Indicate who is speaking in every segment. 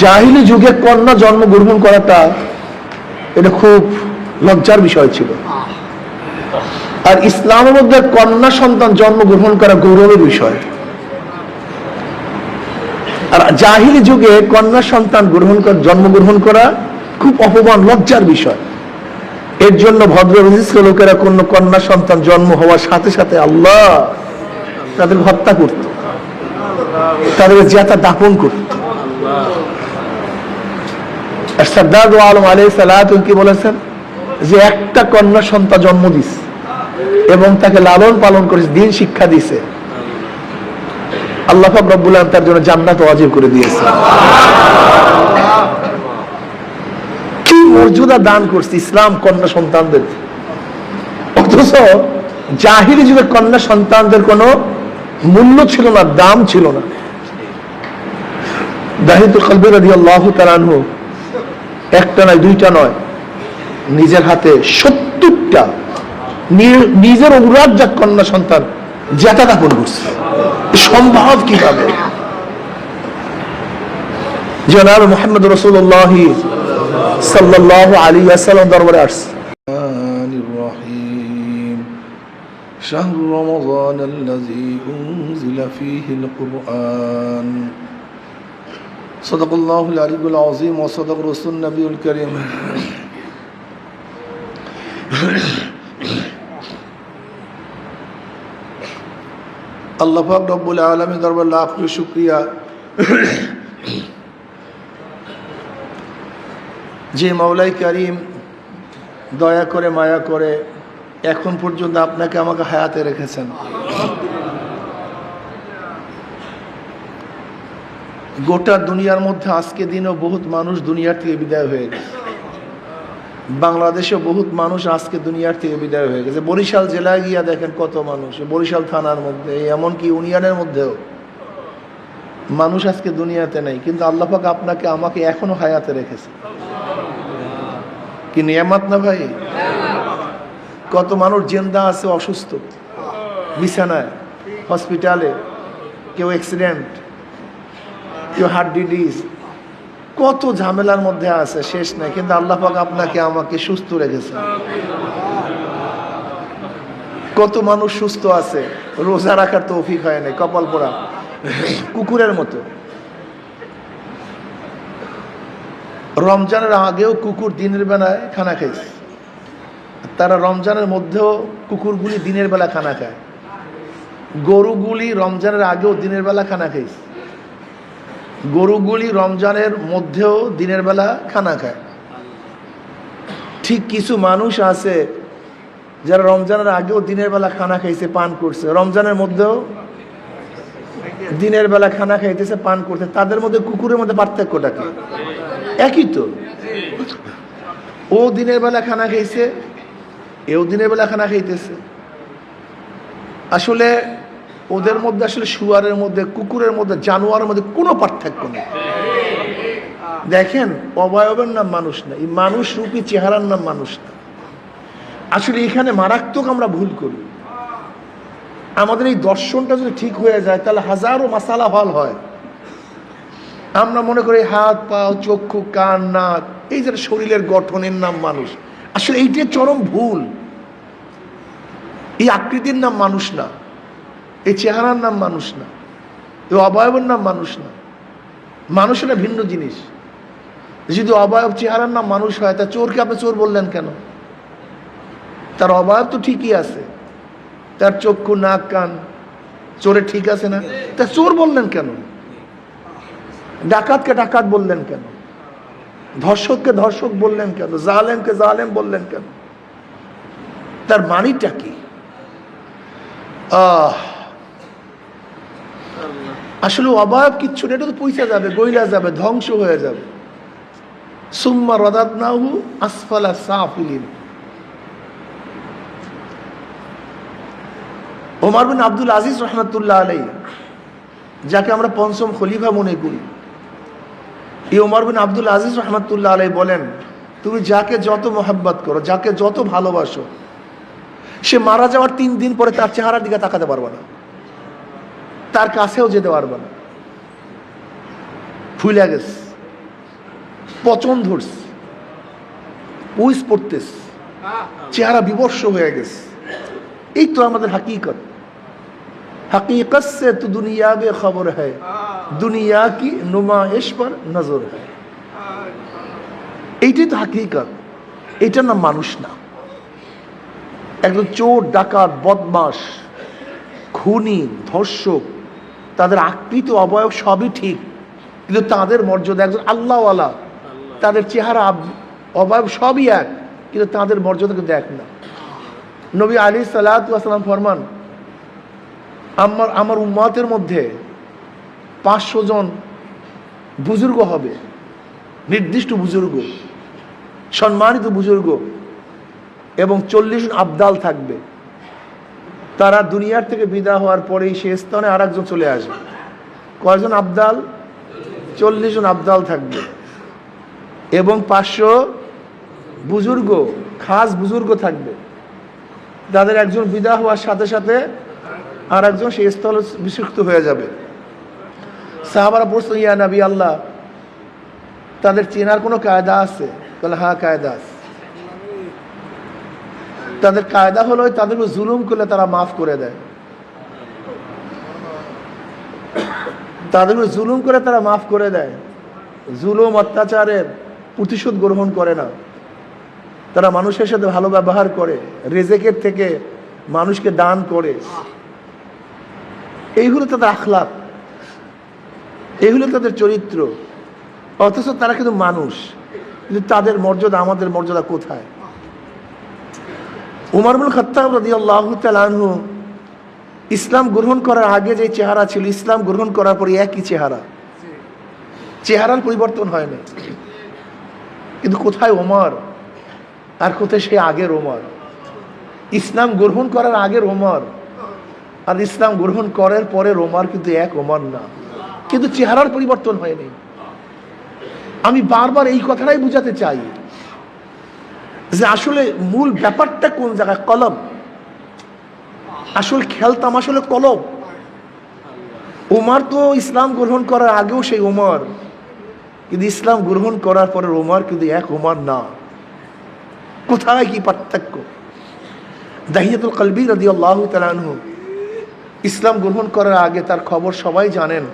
Speaker 1: জাহিলি যুগে কন্যা জন্মগ্রহণ করাটা এটা খুব লজ্জার বিষয় ছিল, আর ইসলামের মধ্যে কন্যা সন্তান জন্মগ্রহণ করা গৌরবের বিষয়। আর জাহিলি যুগে কন্যা সন্তান জন্মগ্রহণ করা খুব অপমান, লজ্জার বিষয়। এর জন্য ভদ্র বিশিষ্ট লোকেরা কোন কন্যা সন্তান জন্ম হওয়ার সাথে সাথে আল্লাহ তাদের হত্যা করত, তাদের জেতা দাফন করত। আর সরদার দো আলম আলাইহিস সালাতু কি বলেছেন যে একটা কন্যা সন্তান জন্ম দিছে এবং তাকে লালন পালন করেছে, দিন শিক্ষা দিছে, আল্লাহ পাক রব্বুল আলামিন তার জন্য জান্নাত ওয়াজিব করে দিয়েছে। কি মর্যাদা দান করছে ইসলাম কন্যা সন্তানদের। অথচ জাহিলি যুগে কন্যা সন্তানদের কোনো মূল্য ছিল না, দাম ছিল না। দাহিতুল কলবি রাদিয়াল্লাহু তাআলা আনহু একটা নয়, দুইটা নয়, নিজের হাতে 70টা নিজের অনুরাগজাত কন্যা সন্তান জেতা দাপন করছে। সম্ভব কিভাবে? জনাব মুহাম্মদ রাসূলুল্লাহ সাল্লাল্লাহু আলাইহি ওয়াসাল্লাম দরবারে আসছে। شهر رمضان الذي أنزل فيه القرآن صدق الله العلي العظيم وصدق رسول النبي الكريم আল্লাহ পাক রব্বুল আলামিন দরবারে লাখ কোটি শুকরিয়া যে মাওলাই কারীম দয়া করে মায়া করে এখন পর্যন্ত আপনাকে আমাকে হায়াতে রেখেছেন। গোটা দুনিয়ার মধ্যে আজকে দিনও বহুত মানুষ দুনিয়ার থেকে বিদায় হয়ে গেছে। বাংলাদেশে বহুত মানুষ আজকে দুনিয়ার থেকে বিদায় হয়ে গেছে। বরিশাল জেলায় গিয়া দেখেন কত মানুষ, বরিশাল থানার মধ্যে, এমনকি ইউনিয়নের মধ্যেও মানুষ আজকে দুনিয়াতে নেই, কিন্তু আল্লাহ পাক আপনাকে আমাকে এখনো হায়াতে রেখেছে। কি নিয়ামত না ভাই? কত মানুষ জিন্দা আছে, অসুস্থ, বিছানায়, হসপিটালে, কেউ অ্যাক্সিডেন্ট, কেউ হার্ট ডিজিজ, কত ঝামেলার মধ্যে আছে, শেষ নাই, কিন্তু আল্লাহ পাক আপনাকে আমাকে সুস্থ রেখেছে। কত মানুষ সুস্থ আছে, রোজা রাখার তৌফিক হয় নাই, কপাল পোড়া কুকুরের মতো। রমজানের আগেও কুকুর দিনের বেলায় খানা খাইছে, তারা রমজানের মধ্যেও কুকুরগুলি দিনের বেলা খানা খায়। গরুগুলি রমজানের আগেও দিনের বেলা খানা খাইছে, গরুগুলি রমজানের মধ্যেও দিনের বেলা খানা খায়। ঠিক কিছু মানুষ আছে যারা রমজানের আগেও দিনের বেলা খানা খাইছে, পান করছে, রমজানের মধ্যেও দিনের বেলা খানা খাইতেছে, পান করছে। তাদের মধ্যে কুকুরের মধ্যে পার্থক্যটা কি? একই তো। ও দিনের বেলা খানা খাইছে, এও দিনের বেলা খানা খাইতেছে। আসলে ওদের মধ্যে, আসলে শুয়ারের মধ্যে, কুকুরের মধ্যে, জানোয়ারের মধ্যে কোনো পার্থক্য নেই। দেখেন, অবয়বের নাম মানুষ না, এই মানুষ রূপী চেহারার নাম মানুষ না। আসলে এখানে মারাত্মক আমরা ভুল করি। আমাদের এই দর্শনটা যদি ঠিক হয়ে যায় তাহলে হাজারো মাসালা হল হয়। আমরা মনে করি হাত, পা, চক্ষু, কান, নাক, এই যে শরীরের গঠনের নাম মানুষ। আসলে এইটাই চরম ভুল। এই আকৃতির নাম মানুষ না, এই চেহারার নাম মানুষ না, এই অবয়বের নাম মানুষ না। মানুষ এটা ভিন্ন জিনিস। যদি অবয়ব চেহারার নাম মানুষ হয়, তা চোরকে আপনি চোর বললেন কেন? তার অবয়ব তো ঠিকই আছে, তার চক্ষু, নাক, কান চোরের ঠিক আছে না? তা চোর বললেন কেন? ডাকাতকে ডাকাত বললেন কেন? ধর্ষককে ধর্ষক বললেন কেন? জালেমকে জালেম বললেন কেন? তার মানিটা কি? আসলে অবয়ব কিচ্ছু না, এটা তো পয়সা যাবে, গইলা যাবে, ধ্বংস হয়ে যাবে। সুম্মা রাদাদনাহু আসফালা সাফিলিন। ওমর বিন আব্দুল আজিজ রহমাতুল্লাহ আলাইহি, যাকে আমরা পঞ্চম খলিফা মনে করি, এই ওমর বিন আব্দুল আজিজ রহমাতুল্লাহ আলাইহি বলেন, তুমি যাকে যত মহব্বত করো, যাকে যত ভালোবাসো, সে মারা যাওয়ার 3 দিন পরে তার চেহারার দিকে তাকাতে পারবে না, তার কাছেও যেতে পারবে না, ভুলে গেছে। পচন ধরছে, পুইস পড়তেছে, চেহারা বিবর্ষ হয়ে গেছে। এই তো আমাদের হাকিকত। हकीकत से तो दुनिया बेखबर है, दुनिया की नुमाइश पर नजर है। এইটাই তো হাকিকত, এটার নাম মানুষ না। একজন চোর, ডাকাত, বদমাস, খুনি, ধর্ষক, তাদের আকৃতি অবয়ব সবই ঠিক, কিন্তু তাদের মর্যাদা, একজন আল্লাহওয়ালা, তাদের চেহারা অবয়ব সবই এক, কিন্তু তাদের মর্যাদা কিন্তু এক না। নবী আলাইহিস সালাতু ওয়াস সালাম ফরমান, আমার উম্মতের মধ্যে 500 জন বুজুর্গ হবে, নির্দিষ্ট বুজুর্গ, সম্মানিত বুজুর্গ, এবং 40 জন আবদাল থাকবে। তারা দুনিয়ার থেকে বিদায় হওয়ার পরেই সে স্থানে আর একজন চলে আসবে। কয়জন আবদাল? 40 জন আবদাল থাকবে এবং 500 বুজুর্গ, খাস বুজুর্গ থাকবে। তাদের একজন বিদায় হওয়ার সাথে সাথে আর একজন সেই স্থলে বিশুক্ত হয়ে যাবে। সাহাবারা বলছেন, ইয়া নবী আল্লাহ, তাদের চেনার কোনো কায়দা আছে? বলে, হ্যাঁ, কায়দা আছে। তাদের কায়দা হলো তাদের জুলুম করলে তারা মাফ করে দেয়, তাদের জুলুম করে তারা মাফ করে দেয়। জুলুম, অত্যাচারের প্রতিশোধ গ্রহণ করে না। তারা মানুষের সাথে ভালো ব্যবহার করে, রেজেকের থেকে মানুষকে দান করে। এইগুলো তাদের আখলাক, এইগুলো তাদের চরিত্র। অথচ তারা কিন্তু মানুষ, কিন্তু তাদের মর্যাদা আমাদের মর্যাদা কোথায়? উমর ইবনে খাত্তাব রাদিয়াল্লাহু তাআলা আনহু ইসলাম গ্রহণ করার আগে যে চেহারা ছিল, ইসলাম গ্রহণ করার পরে একই চেহারা, চেহারার পরিবর্তন হয় না। কিন্তু কোথায় ওমর আর কোথায় সে আগের ওমর? ইসলাম গ্রহণ করার আগের ওমর আর ইসলাম গ্রহণ করার পরের ওমর কিন্তু এক ওমর না, কিন্তু চেহারার পরিবর্তন হয়নি। আমি বারবার এই কথাটাই বুঝাতে চাই যে আসলে মূল ব্যাপারটা কোন জায়গায়। কলব, আসল খেলতাম আসলে কলব। ওমর তো ইসলাম গ্রহণ করার আগেও সেই ওমর, কিন্তু ইসলাম গ্রহণ করার পরের ওমর কিন্তু এক ওমর না। কোথায় কি পার্থক্য? দাহিয়াতুল কলবি রাদিয়াল্লাহু তাআলা আনহু ইসলাম গ্রহণ করার আগে তার খবর সবাই জানেন।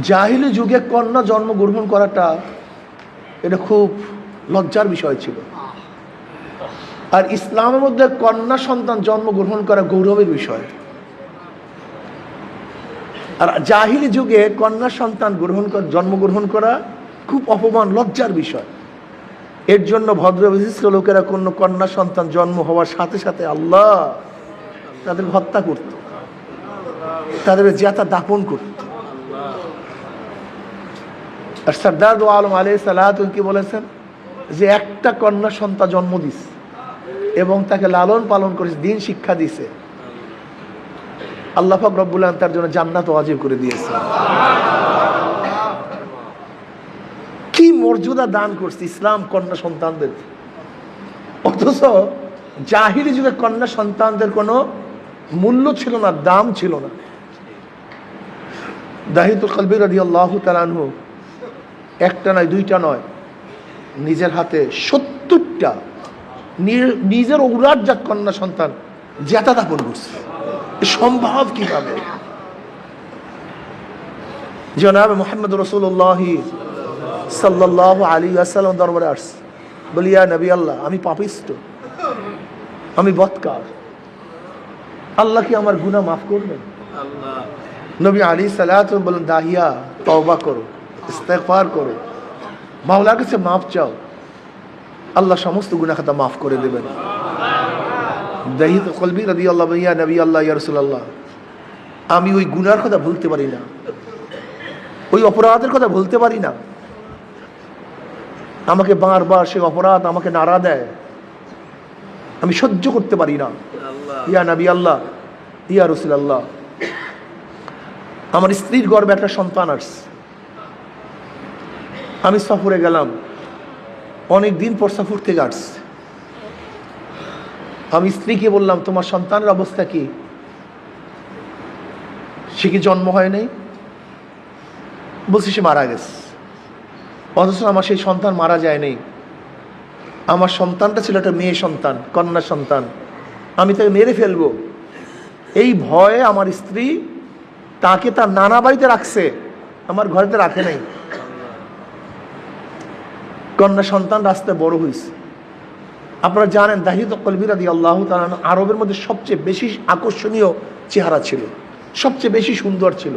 Speaker 1: জাহিলি যুগে কন্যা জন্ম গ্রহণ করাটা এটা খুব লজ্জার বিষয় ছিল, আর ইসলামের মধ্যে কন্যা সন্তান জন্ম গ্রহণ করা গৌরবের বিষয়। আর জাহিলি যুগে কন্যা সন্তান জন্মগ্রহণ করা খুব অপমান, লজ্জার বিষয়। এর জন্য ভদ্র বিশিষ্ট লোকেরা কোন কন্যা সন্তান জন্ম হওয়ার সাথে সাথে আল্লাহ তাদের হত্যা করত, তাদের জ্যাতা দাপন করত। আর সরদার দো আলম আলাইহিস সালাতু কি বলেছেন যে একটা কন্যা সন্তান জন্ম দিছে এবং তাকে লালন পালন করেছে, দিন শিক্ষা দিছে, আল্লাহ পাক রব্বুল আলামিন তার জন্য জান্নাত ওয়াজিব করে দিয়েছে। কি মর্যাদা দান করছে ইসলাম কন্যা সন্তানদের। অথচ জাহিলি যুগে কন্যা সন্তানদের কোনো মূল্য ছিল না, দাম ছিল না। দাহিয়াতুল কলবি রাদিয়াল্লাহু তাআলা আনহু একটা নয়, দুইটা নয়, নিজের হাতে 70টা নিজের ঔরাতজাত কন্যা সন্তান জ্যাতা দাপন করছে। সম্ভব কিভাবে? জনাব মুহাম্মদ রাসূলুল্লাহ সাল্লাল্লাহু আলাইহি ওয়াসাল্লাম দরবারে আসছে, বলি, ইয়া নবী আল্লাহ, আমি পাপিষ্ট, আমি বদকার, আল্লাহ কি আমার গুনাহ মাফ করবেন? নবী আলাইহিস সালাতু বলেন, দাহিয়া, তওবা করো, ইস্তেগফার করো, মাওলার কাছে মাফ চাও, আল্লাহ সমস্ত গুনাহ খাতা মাফ করে দেবেন। দাহিয়াতুল কলবি রাদিয়াল্লাহু আনহু, ইয়া নবী আল্লাহ, ইয়া রাসূলুল্লাহ, আমি ওই গুনার কথা ভুলতে পারি না, ওই অপরাধের কথা ভুলতে পারি না, আমাকে বারবার সেই অপরাধ আমাকে নাড়া দেয়, আমি সহ্য করতে পারি না। ইয়া নবী আল্লাহ, ইয়া রাসূলুল্লাহ, আমার স্ত্রীর গর্ভে একটা সন্তান আসছে, আমি সফরে গেলাম, অনেক দিন পর সফর থেকে আসছে, আমি স্ত্রীকে বললাম, তোমার সন্তানের অবস্থা কি? সে কি জন্ম হয় নাই? বলছি সে মারা গেছে। অথচ আমার সেই সন্তান মারা যায়নি। আমার সন্তানটা ছিল একটা মেয়ে সন্তান, কন্যা সন্তান। আমি তাকে মেরে ফেলবো, এই ভয়ে আমার স্ত্রী তাকে তার নানা বাড়িতে রাখছে, আমার ঘরেতে রাখে নাই। কন্যা সন্তান রাস্তায় বড় হয়েছে। আপনারা জানেন দাহিয়াতুল কলবি রাদিয়াল্লাহু তাআলা আনহু আরবের মধ্যে সবচেয়ে বেশি আকর্ষণীয় চেহারা ছিল, সবচেয়ে বেশি সুন্দর ছিল।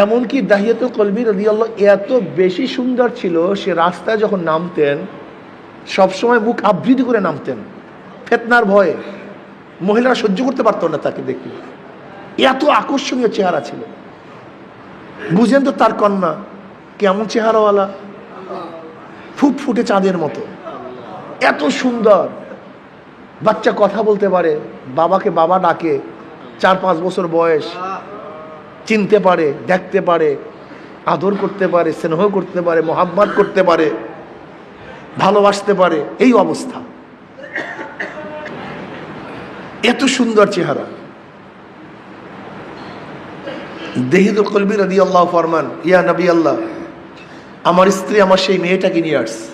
Speaker 1: এমনকি দাহিয়াতুল কলবি রাদিয়াল্লাহু এত বেশি সুন্দর ছিল, সে রাস্তায় যখন নামতেন সবসময় মুখ আবৃত করে নামতেন, ফিতনার ভয়ে। মহিলারা সহ্য করতে পারতো না তাকে দেখলে, এত আকর্ষণীয় চেহারা ছিল। বুঝেন তো তার কন্যা কেমন চেহারাওয়ালা, ফুটফুটে চাঁদের মতো, এত সুন্দর। বাচ্চা কথা বলতে পারে, বাবাকে বাবা ডাকে, 4-5 বছর বয়স, চিনতে পারে, দেখতে পারে, আদর করতে পারে, স্নেহ করতে পারে, মোহাব্বত করতে পারে, ভালোবাসতে পারে। এই অবস্থা, এত সুন্দর চেহারা। দাহিয়াতুল কলবি রাদিয়াল্লাহু ফরমান, ইয়া নবী আল্লাহ, আমার স্ত্রী আমার সেই মেয়েটাকে নিয়ে আসছে।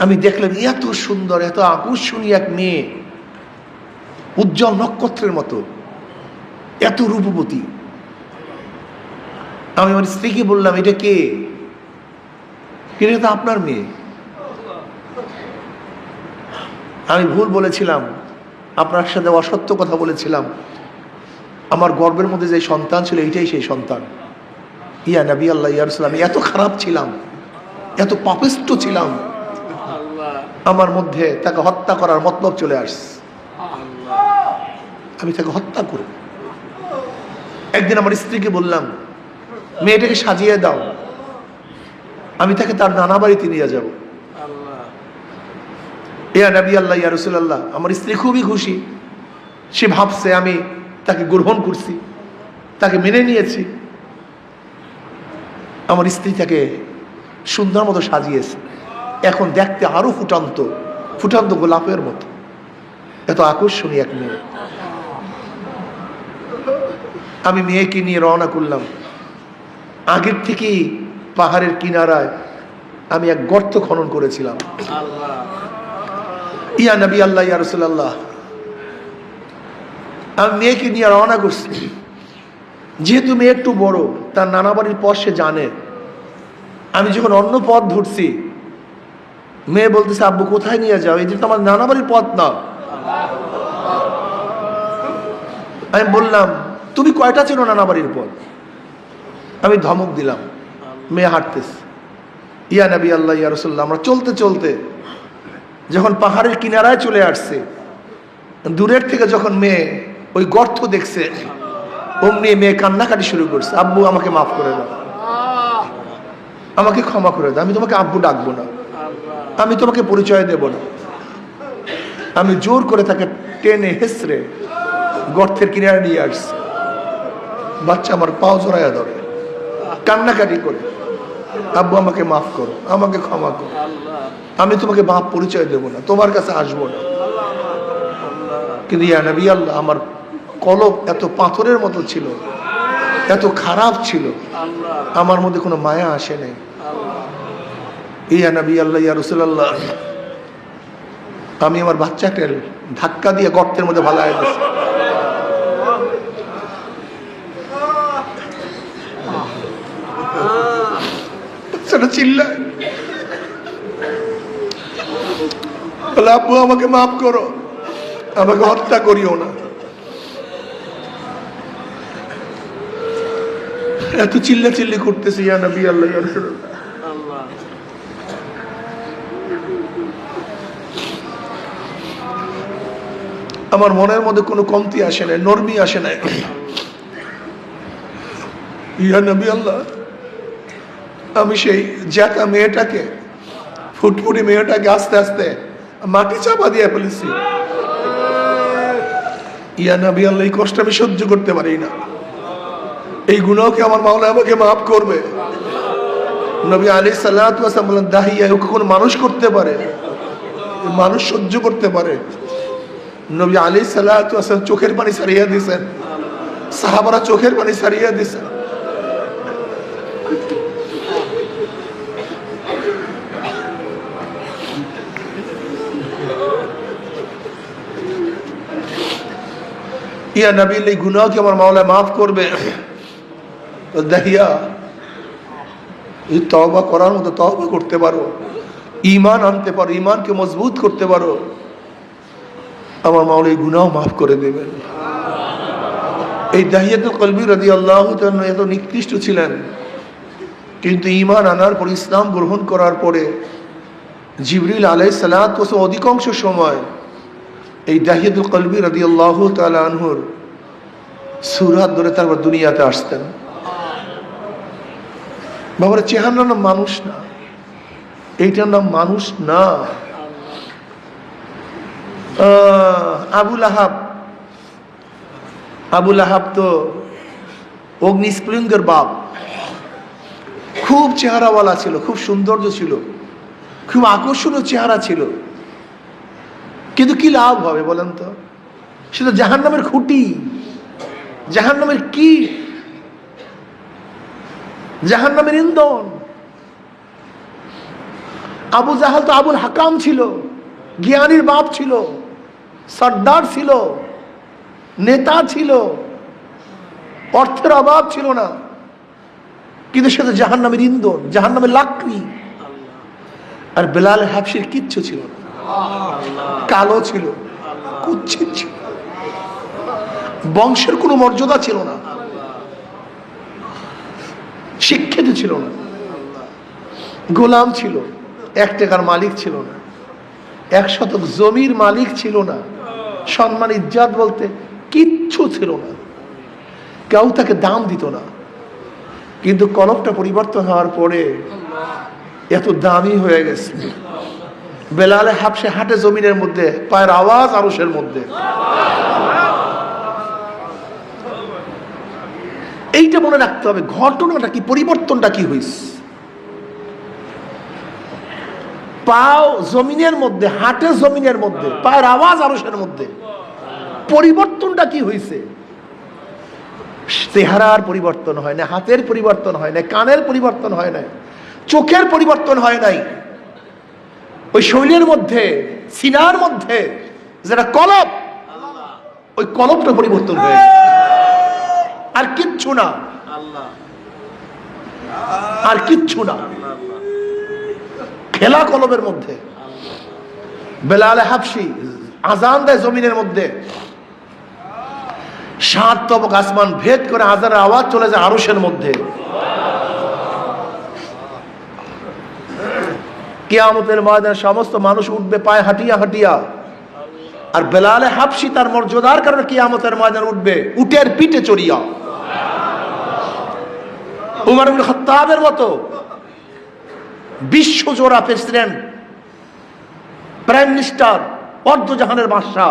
Speaker 1: আমি দেখলাম এত সুন্দর, এত আকর্ষণীয় এক মেয়ে, উজ্জ্বল নক্ষত্রের মতো, এত রূপবতী। আমি আমার স্ত্রীকে বললাম, এটা কে? এটা তো আপনার মেয়ে। আমি ভুল বলেছিলাম, আপনার সাথে অসত্য কথা বলেছিলাম। আমার গর্বের মধ্যে যে সন্তান ছিল এইটাই সেই সন্তান। ইয়া নবী আল্লাহ, ইয়া রাসূল, আমি এত খারাপ ছিলাম, এত পাপিষ্ঠ ছিলাম, আমার মধ্যে তাকে হত্যা করার মতলব চলে আসছে, আমি তাকে হত্যা করব। একদিন আমার স্ত্রীকে বললাম, মেয়েটাকে সাজিয়ে দাও, আমি তাকে তার নানা বাড়িতে নিয়ে যাব। ইয়া নবী আল্লাহ, ইয়া রাসূলুল্লাহ, আমার স্ত্রী খুবই খুশি। সে ভাবছে আমি তাকে গ্রহণ করছি, তাকে মেনে নিয়েছি। আমার স্ত্রী তাকে সুন্দর মতো সাজিয়েছে, এখন দেখতে আরো ফুটান্ত ফুটান্ত গোলাপের মতো, এত আকর্ষণীয় এক মেয়ে। আমি মেয়েকে নিয়ে রওনা করলাম। আগের থেকেই পাহাড়ের কিনারায় আমি এক গর্ত খনন করেছিলাম। ইয়া নবী আল্লাহ, ইয়া রাসূলুল্লাহ, আমি মেয়েকে নিয়ে রওনা করছি। যেহেতু মেয়ে একটু বড়, তার নানা বাড়ির পথ সে জানে। আমি যখন অন্য পথ ধরছি, মেয়ে বলতেছে, আব্বু কোথায় নিয়ে যাও? এই যে তো আমার নানা বাড়ির পথ না। আমি বললাম, তুমি কয়টা চেনো নানা বাড়ির পথ? আমি ধমক দিলাম। মেয়ে হাঁটতেছে। ইয়া নবী আল্লাহ, ইয়া রাসূলুল্লাহ, আমরা চলতে চলতে যখন পাহাড়ের কিনারায় চলে আসছে, দূরের থেকে যখন মেয়ে ওই গর্ত দেখছে, অমনি মেয়ে কান্নাকাটি শুরু করছে, আব্বু আমাকে মাফ করে দাও, আমাকে ক্ষমা করে দাও, আমি তোমাকে আব্বু ডাকবো না, আমি তোমাকে পরিচয় দেব না। আমি জোর করে তাকে টেনে হেসড়ে গর্তের কিনারে নিয়ে আসছি। বাচ্চা আমার পাও জড়াইয়া ধরে, কান্নাকাটি করে, আব্বু আমাকে মাফ করো, আমাকে ক্ষমা করো, আমি তোমাকে বাপ পরিচয় দেব না, তোমার কাছে আসবো না। কিন্তু ইয়া নবী আল্লাহ, আমার কলব এত পাথরের মতো ছিল, এত খারাপ ছিল, আমার মধ্যে কোনো মায়া আসে নাই। ইয়া নবী আল্লাহ, ইয়া রাসূলুল্লাহ, আমি আমার বাচ্চাকে ধাক্কা দিয়ে গর্তের মধ্যে ভালায় দিয়েছি। বাচ্চাটা চিল্লায়, বলে, আব্বু আমাকে মাফ করো, আমাকে হত্যা করিও না। এত চিল্লা চিল্লি করতেছে, ইয়া নবী আল্লাহ, ইয়া রাসূলুল্লাহ। আমার মনের মধ্যে কোনো কমতি আসে নাই, নরমি আসে নাই। ইয়া নবী আল্লাহ, আমি সেই জাকা মেয়েটাকে, ফুটফুটি মেয়েটাকে আস্তে আস্তে মাটি চাপা দিয়ে ফেলেছি। ইয়া নবী আল্লাহ, এই কষ্ট আমি সহ্য করতে পারি না, এই গুনাহকে আমার মাওলা আমাকে মাফ করবে। নবী আলাইহিস সালাতু ওয়াস সালাম বলেন, দাহিয়া ওকে কোন মানুষ করতে পারে? মানুষ সহ্য করতে পারে? নবী আলাইহিস সালাতু ওয়াস সালাম চোখের পানি ছাড়িয়ে দিয়েছেন, সাহাবারা চোখের পানি ছাড়িয়ে দিয়েছেন। ইয়া নবী, এই গুনাহ কি আমার মাওলা মাফ করবে? তো দাহিয়া, এই তওবা করার মতো তওবা করতে পারো, ঈমান আনতে পারো, ঈমানকে মজবুত করতে পারো, আমার মাওলা এই গুনাহ মাফ করে দেবেন। এই দাহিয়াতুল কলবি রাদিয়াল্লাহু তাআলা এত নিকৃষ্ট ছিলেন, কিন্তু ঈমান আনার পর, ইসলাম গ্রহণ করার পরে জিবরিল আলাইহিস সালাতু ওয়াস সালাম অধিকাংশ সময় এই দাহিয়াতুল কলবি রাদিয়াল্লাহু তাআলা আনহুর সুরাত ধরে তারপর দুনিয়াতে আসতেন। বাবার চেহারার নাম মানুষ না, এইটার নাম মানুষ না। আবু লাহাব তো অগ্নিস্ফুলিঙ্গের বাপ, খুব চেহারাওয়ালা ছিল, খুব সৌন্দর্য ছিল, খুব আকর্ষণীয় চেহারা ছিল, কিন্তু কি লাভ হবে বলেন তো? সেটা জাহান্নামের খুঁটি, জাহান্নামের কি, জাহান্নামের ইন্ধন। আবু জাহাল তো আবুল হাকাম ছিল, জ্ঞানীর বাপ ছিল, সর্দার ছিল, নেতা ছিল, অর্থের অভাব ছিল না, কিন্তু সে তো জাহান্নামের ইন্ধন, জাহান্নামের লাকড়ি। আর বেলাল হাবশির কিচ্ছু ছিল না, কালো ছিল, কুচ্ছিত ছিল, বংশের কোনো মর্যাদা ছিল না, শিক্ষিত ছিল না, গোলাম ছিল, 1 টাকার মালিক ছিল না, 1 শতক জমির মালিক ছিল না, সম্মান ইজ্জত বলতে কিচ্ছু ছিল না, কেউ তাকে দাম দিত না। কিন্তু কলবটা পরিবর্তন হওয়ার পরে এত দামি হয়ে গেছে। বেলালে হাবশে হাটে জমিনের মধ্যে, পায়ের আওয়াজ আরশের মধ্যে। এইটা মনে রাখতে হবে, ঘটনাটা কি, পরিবর্তনটা কি হয়েছে। পাও জমিনের মধ্যে, হাটে জমিনের মধ্যে, পায়ের আওয়াজ আরশের মধ্যে, পরিবর্তনটা কি হয়েছে? চেহারার পরিবর্তন হয় না, হাতের পরিবর্তন হয় না, কানের পরিবর্তন হয় না, চোখের পরিবর্তন হয় নাই, ওই শরীরের মধ্যে, সিনার মধ্যে যেটা কলব, ওই কলবটা পরিবর্তন হয়ে, আর কিচ্ছু না, আর কিচ্ছু না, খেলা কলবের মধ্যে। বেলাল হাবশি আজান দেয় জমিনের মধ্যে, 7 তবক আসমান ভেদ করে আজানের আওয়াজ চলে যায় আরশের মধ্যে। কিয়ামতের ময়দানে সমস্ত মানুষ উঠবে পায়ে হাঁটিয়া হাঁটিয়া, আর বেলাল হাবশি তার মর্যাদার কারণে কিয়ামতের ময়দানে উঠবে উটের পিঠে চড়িয়া। উমর ইবনে খাত্তাবের মতো বিশ্বজোড়া প্রেসিডেন্ট, প্রাইম মিনিস্টার, অর্ধজাহানের বাদশা,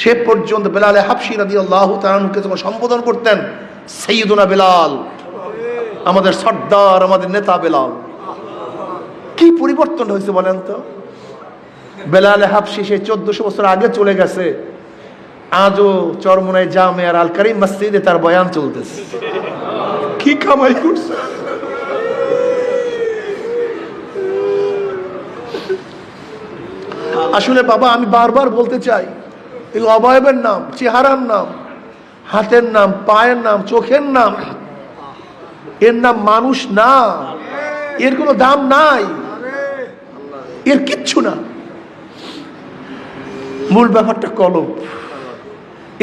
Speaker 1: সে পর্যন্ত বেলাল হাবশি রাদিয়াল্লাহু তাআলা আনহুকে যখন সম্বোধন করতেন, সাইয়্যিদুনা বেলাল, আমাদের সর্দার, আমাদের নেতা বেলাল। কি পরিবর্তন হয়েছে বলেন তো? বেলাল হাবশি সে 1400 বছর আগে চলে গেছে, আজও চরমোনাই জামে আর আল কারিম মসজিদে তার বয়ান চলতেছে। কি কামাই করছে! আসলে বাবা, আমি বারবার বলতে চাই, এই অবয়বের নাম, চেহারার নাম, হাতের নাম, পায়ের নাম, চোখের নাম, এর নাম মানুষ না, এর কোনো দাম নাই, এর কিচ্ছু না। মূল ব্যাপারটা কলব।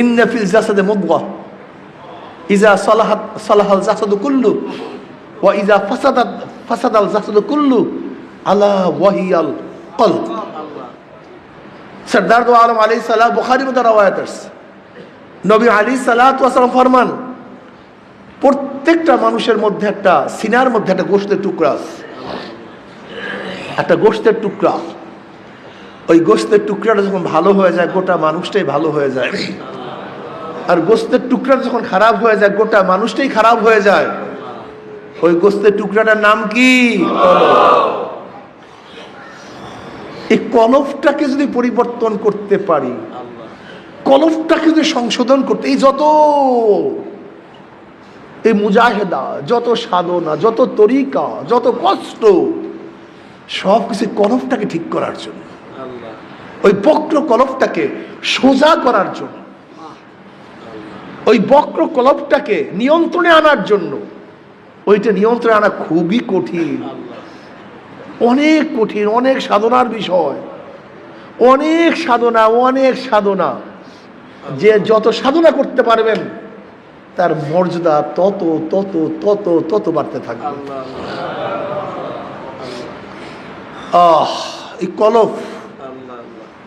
Speaker 1: ইন্না ফিল জাসাদে মুদগাহ ইযা সালাহাত সালাহাল জাসাদু কুল্লু ওয়া ইযা ফাসাদাত ফাসাদাল জাসাদু কুল্লু আলা ওয়াহিয়াল কলব। সরদার দো আলম আলাইহিস সালাম, বুখারী মধ্যে রওয়ায়াত আছে, নবী আলাইহিস সালাতু ওয়াস সালাম ফরমান, প্রত্যেকটা মানুষের মধ্যে একটা, সিনার মধ্যে একটা গোশতের টুকরা আছে, একটা গোশতের টুকরা। ওই গোশতের টুকরাটা যখন ভালো হয়ে যায়, গোটা মানুষটাই ভালো হয়ে যায়। আর গোশতের টুকরাটা যখন খারাপ হয়ে যায়, গোটা মানুষটাই খারাপ হয়ে যায়। ওই গোশতের টুকরাটার নাম কি? এই কলবটাকে যদি পরিবর্তন করতে পারি, কলবটাকে যদি সংশোধন করতে, এই যত এই মুজাহিদা, যত সাধনা, যত তরিকা, যত কষ্ট, সব কিছু কলবটাকে ঠিক করার জন্য, ওই বক্র কলবটাকে সোজা করার জন্য। ওই বক্র কলবটাকে নিয়ন্ত্রণে আনার জন্য, ওইটা নিয়ন্ত্রণে আনা খুবই কঠিন, অনেক কঠিন, অনেক সাধনার বিষয়, অনেক সাধনা, অনেক সাধনা। যে যত সাধনা করতে পারবেন তার মর্যাদা তত তত তত তত বাড়তে থাকবে। এই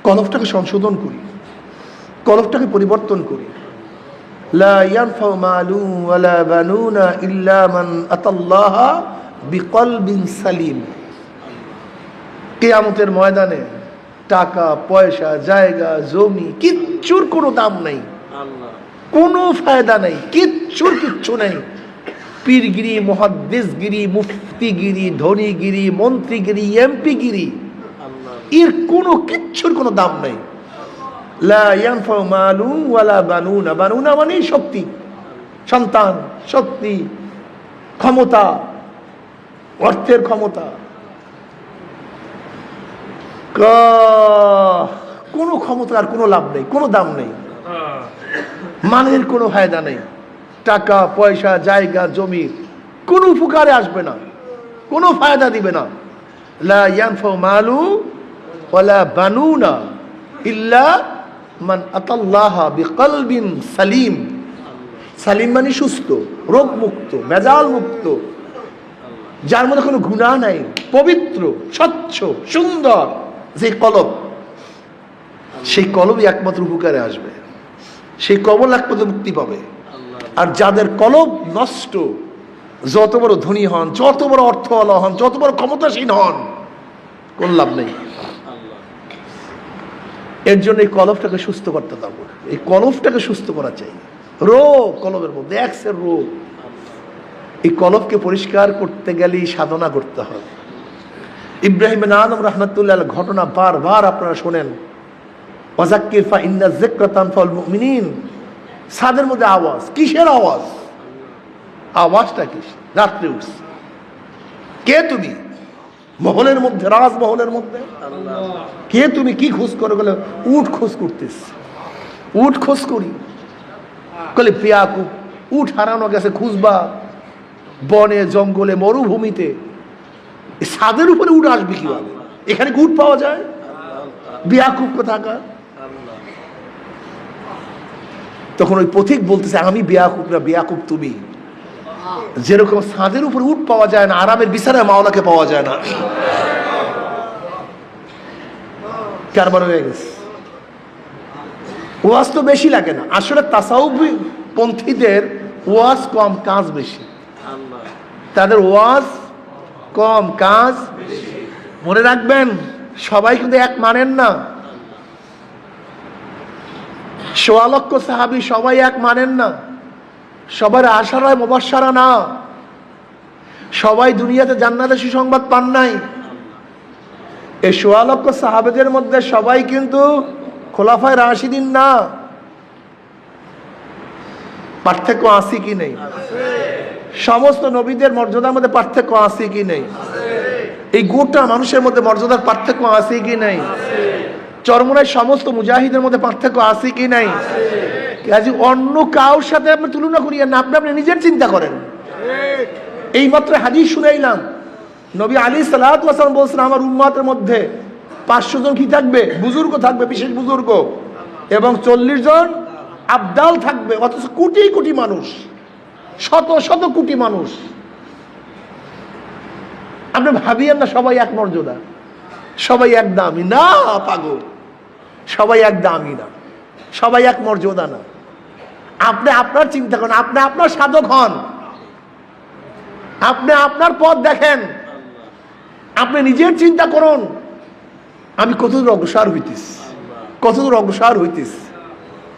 Speaker 1: কলবটাকে সংশোধন করি, কলবটাকে পরিবর্তন করি। লা ইয়ানফাউ মালু ওয়ালা বানুনা ইল্লা মান আতাল্লাহা বিকলবিন সালিম। কিয়ামতের ময়দানে টাকা পয়সা জায়গা জমি কিচ্ছুর কোনো দাম নাই, কোনো ফায়দা নেই, কিচ্ছু নেই। পীরগিরি, মুহাদ্দিসগিরি, মুফতিগিরি, ধনীগিরি, মন্ত্রীগিরি, এমপিগিরি, এর কিচ্ছুর কোনো দাম নেই। লা ইয়ানফাউ মালু ওয়ালা বানুনা, বানুনা মানে শক্তি, সন্তান, শক্তি, ক্ষমতা, অর্থের ক্ষমতা, কোনো ক্ষমতার কোনো লাভ নেই, কোনো দাম নেই, মানের কোনো ফায়দা নেই। টাকা পয়সা জায়গা জমির কোনো উপকারে আসবে না, কোনো ফায়দা দিবে না। লা ইয়ানফাউ মালু ওয়ালা বানুনা ইল্লা মান আতাল্লাহা বিকলবিন সালিম। সালিম মানে সুস্থ, রোগ মুক্ত, মেজাল মুক্ত, যার মধ্যে কোনো গুনাহ নাই, পবিত্র, স্বচ্ছ, সুন্দর যে কলব, সেই কলবই একমাত্র উপকারে আসবে, সেই কবল একমাত্র মুক্তি পাবে। আর যাদের কলব নষ্ট, যত বড় ধনী হন, যত বড় অর্থওয়ালা হন, যত বড় ক্ষমতাসীন হন, কোন লাভ নেই। এর জন্য এই কলবটাকে সুস্থ করতে হবে, এই কলবটাকে সুস্থ করা চাই। রোগ কলবের মধ্যে এক্সের রোগ, এই কলবকে পরিষ্কার করতে গেলেই সাধনা করতে হবে। ইব্রাহিম বিন আদম রাহমাতুল্লাহ আলাইহির ঘটনা বারবার আপনারা শোনেন। ওয়াজাক্কির ফা ইন্না যিকরা তানফাউল মুমিনিন। ছাদের মধ্যে আওয়াজ, কিসের আওয়াজ? আওয়াজটা কি? রাত্রে উঠছে। কে তুমি? মহলের মধ্যে, রাজমহলের মধ্যে। কে তুমি? কি খোঁজ করে? গেলে উঠ খোঁজ করতেছ। উঠ খোঁজ করি। বলে পিয়াকু, উঠ হারানো গেছে, খুঁজবা বনে জঙ্গলে মরুভূমিতে, ছাদের উপরে উঠ আসবে কিভাবে? এখানে উঠ পাওয়া যায়? বিয়াকুব কোথাকার? তখন ওই পথিক বলতেছে, আমি বিয়াকুব না, বিয়াকুব তুমি। যেরকম ছাদের উপরে উঠ পাওয়া যায় না, আরামের বিছানায় মাওলাকে পাওয়া যায় না। কারবার হয়ে গেছে। ওয়াজ তো বেশি লাগে না, আসলে তাসাউফ পন্থীদের ওয়াজ কম, কাজ বেশি। তাদের ওয়াজ কম, কাজ। মনে রাখবেন, সবাই কিন্তু এক মানেন না। ১৬ লক্ষ সাহাবী সবাই এক মানেন না, সবার আশারায় মুবাশশারা না, সবাই দুনিয়াতে জান্নাতের সুসংবাদ পান নাই। এই ১৬ লক্ষ সাহাবীদের মধ্যে সবাই কিন্তু খোলাফায়ে রাশিদিন না। পার্থক্য আছে কি নেই? সমস্ত নবীদের মর্যাদার মধ্যে পার্থক্য আছে কি নেই? এই গোটা মানুষের মধ্যে মর্যাদার পার্থক্য আছে কি নেই? চরমনায় সমস্ত মুজাহিদের মধ্যে পার্থক্য আছে কি নাই? কাজে অন্য কারোর সাথে আপনি তুলনা করিয়েন না, আপনি নিজের চিন্তা করেন। এই মাত্র হাদিস শুনাইলাম, নবী আলী সাল্লাল্লাহু আলাইহি ওয়াসাল্লাম বলছেন, আমার উম্মতের মধ্যে 500 জন কি থাকবে? বুজুর্গ থাকবে, বিশেষ বুজুর্গ, এবং 40 জন আবদাল থাকবে। অথচ কোটি কোটি মানুষ, শত শত কোটি মানুষ। আপনি ভাবিয়েন না সবাই এক মর্যাদা, সবাই এক দামি না। পাগল, সবাই এক দামি না, সবাই এক মর্যাদা না। আপনি আপনার চিন্তা করেন, আপনি আপনার সাধক হন, আপনি আপনার পথ দেখেন, আপনি নিজের চিন্তা করুন, আমি কতদূর অগ্রসর হইতিস, কতদূর অগ্রসর হইতিস।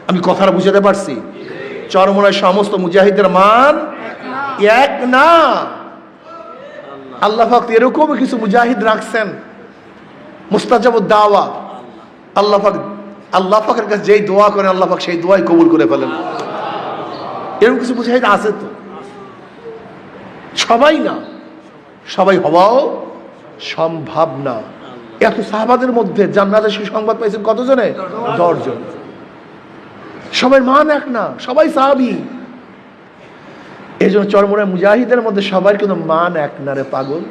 Speaker 1: আমি কথাটা বুঝাতে পারছি? চরমনায় সমস্ত মুজাহিদের মান এক না। আল্লাহ পাক এরকম কিছু মুজাহিদ রাখছেন, মুস্তাজাবুদ দাওয়া। আল্লাহ পাকের কাছে যেই দোয়া করেন, আল্লাহ পাক সেই দোয়াই কবুল করে ফেলেন। এরকম কিছু মুজাহিদ আছে তো, সবাই না, সবাই হওয়াও সম্ভব না। এত সাহাবাদের মধ্যে জান্নাতের সুসংবাদ পাইছেন কতজনে? 10 জন। সবাই মান এক না, সবাই সাহাবী। এই জন্য চরমোনাই মুজাহিদের মধ্যে সবার কিন্তু মান এক না রে পাগল।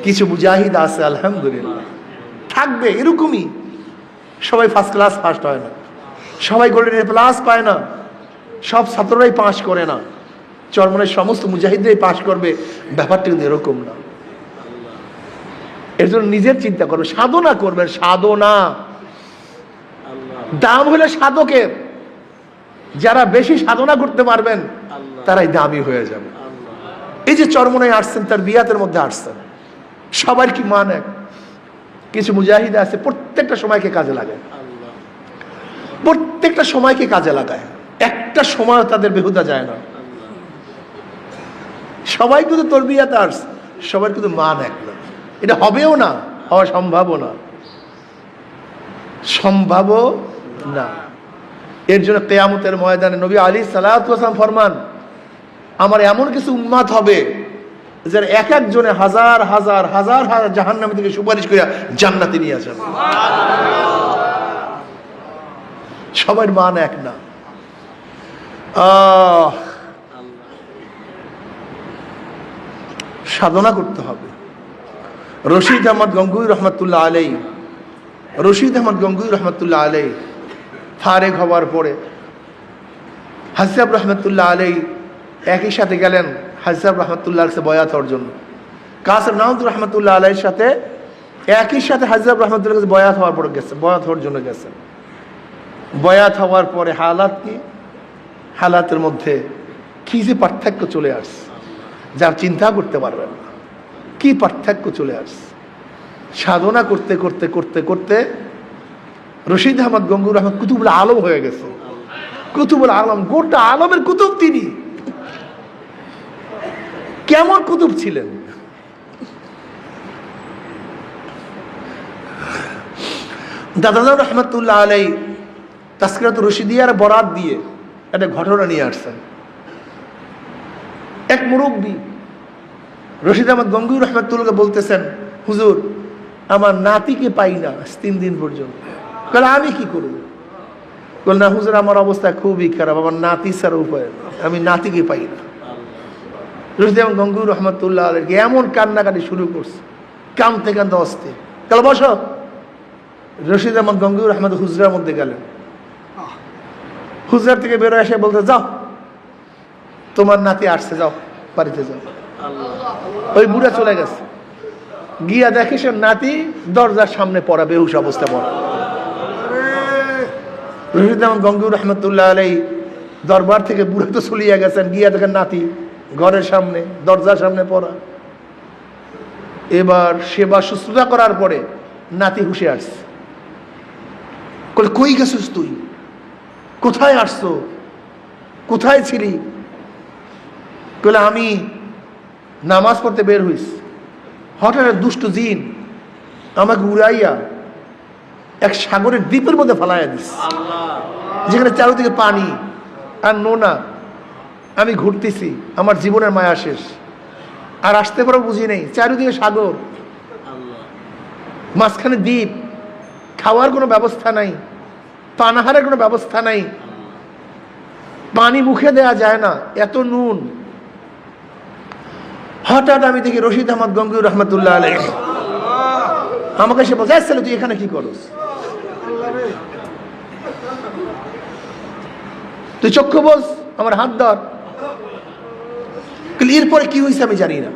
Speaker 1: কিছু মুজাহিদ আছে আলহামদুলিল্লাহ, থাকবে এরকমই। সবাই ফার্স্ট ক্লাস ফার্স্ট হয় না, সবাই গোল্ডেন এ প্লাস পায় না, সব ছাত্ররাই পাস করে না। চরমোনাই সমস্ত মুজাহিদরাই পাস করবে, ব্যাপারটা কিন্তু এরকম না। এর জন্য নিজের চিন্তা করবে, সাধনা করবেন। সাধনা দাম হলে সাধকের, যারা বেশি সাধনা করতে পারবেন তারাই দামি হয়ে যাবে। এই যে চরমোনাই আসছেন, তার বিয়াতের মধ্যে আসছেন, সবার কি মান এক? কিছু মুজাহিদ আছে প্রত্যেকটা সময়কে কাজে লাগায়, প্রত্যেকটা সময়কে কাজে লাগায়, একটা সময় তাদের বেহুদা যায় না। সবাই কিন্তু তোর বিয়াতে আসছে, সবার কিন্তু মান এক না। এটা হবেও না, হওয়া সম্ভবও না, সম্ভবও না। এর জন্য কিয়ামতের ময়দানে নবী আলাইহিস সালাতু ওয়াস সালাম ফরমান, আমার এমন কিছু উম্মত হবে যারা এক একজনে হাজার হাজার হাজার হাজার জাহান্নাম থেকে সুপারিশ করে জান্নাতে নিয়ে আসেন। সবার মান এক না। সাধনা করতে হবে। রশিদ আহমদ গঙ্গুই রহমতুল্লাহ আলাই, রশিদ আহমদ গঙ্গুই রহমতুল্লাহ আলাই ফারেক হওয়ার পরে হাসাব রহমতুল্লাহ আলাই একই সাথে গেলেন হাসাব রহমতুল্লাহর কাছে বয়াত হওয়ার জন্য। কাসিম নাউদ রহমতুল্লাহ আলাইহির সাথে একই সাথে হাসাব রহমতুল্লাহর কাছে বয়াত হওয়ার পরে গেছে, বয়াত হওয়ার জন্য গেছেন। বয়াত হওয়ার পরে হালাত কি, হালাতের মধ্যে কি যে পার্থক্য চলে আসছে, যার চিন্তা করতে পারবেন না। কি পার্থক্য চলে আসছে। সাধনা করতে করতে করতে করতে রশিদ আহমদ গঙ্গুর আহমদ কুতুবুল আলম হয়ে গেছে। কুতুবুল আলম, গোটা আলমের কুতুব তিনি। কেমন কুতুব ছিলেন! দাদা রহমতুল্লাহ আলাই তাসকিরাতুর রশিদিয়ার বরাত দিয়ে একটা ঘটনা নিয়ে আসছেন। এক মুরব্বী রশিদ আহমদ গঙ্গুই রহমতুল্লাহকে বলতেছেন, হুজুর আমার নাতিকে পাই না 3 দিন পর্যন্ত। বলে আমি কি করব? বলে না হুজুর আমার অবস্থা খুবই খারাপ, আমার নাতি ছাড়া উপায়, আমি নাতিকে পাই না। রশিদ আহমদ গঙ্গুই রহমতুল্লাহ আলাইহি এমন কান্নাকাটি শুরু করছে, কাঁদতে কাঁদতে অস্থির। তাহলে বসো। রশিদ আহমদ গঙ্গুই রহমত হুজরার মধ্যে গেলেন। হুজরার থেকে বেরোয় এসে বলতে, যাও তোমার নাতি আসছে, যাও বাড়িতে যাও। ওই বুড়া চলে গেছে, গিয়া দেখে সে নাতি দরজার সামনে পড়া, বেহুশ অবস্থা পড়া। রশিদ আহমদ গঙ্গুই রহমতুল্লাহ আলাইহি দরবার থেকে বুড়া তো চলিয়া গেছেন, গিয়া দেখেন নাতি ঘরের সামনে দরজার সামনে পড়া। এবার সেবা শুশ্রূষা করার পরে নাতি হুশে আসছে। কই গেছিস তুই? কোথায় আসছো? কোথায় ছিলি? কইলে আমি নামাজ পড়তে বের হইস, হঠাৎ দুষ্ট জিন আমাকে উড়াইয়া এক সাগরের দ্বীপের মধ্যে ফালাইয়া দিস, যেখানে চারিদিকে পানি আর নোনা। আমি ঘুরতেছি, আমার জীবনের মায়া শেষ, আর আসতে পারো বুঝি নেই। চারিদিকে সাগর, মাঝখানে দ্বীপ, খাওয়ার কোনো ব্যবস্থা নাই, পানাহারের কোনো ব্যবস্থা নাই, পানি মুখে দেয়া যায় না, এত নুন। হঠাৎ আমি দেখি রশিদ আহমদ গঙ্গুই রহমতুল্লাহ আলাইহি আমাকে সে বলছে, আসলে তুই এখানে কি করস? তুই চক্ষু বস, আমার হাত ধর। এরপরে কি হয়েছে আমি জানি না,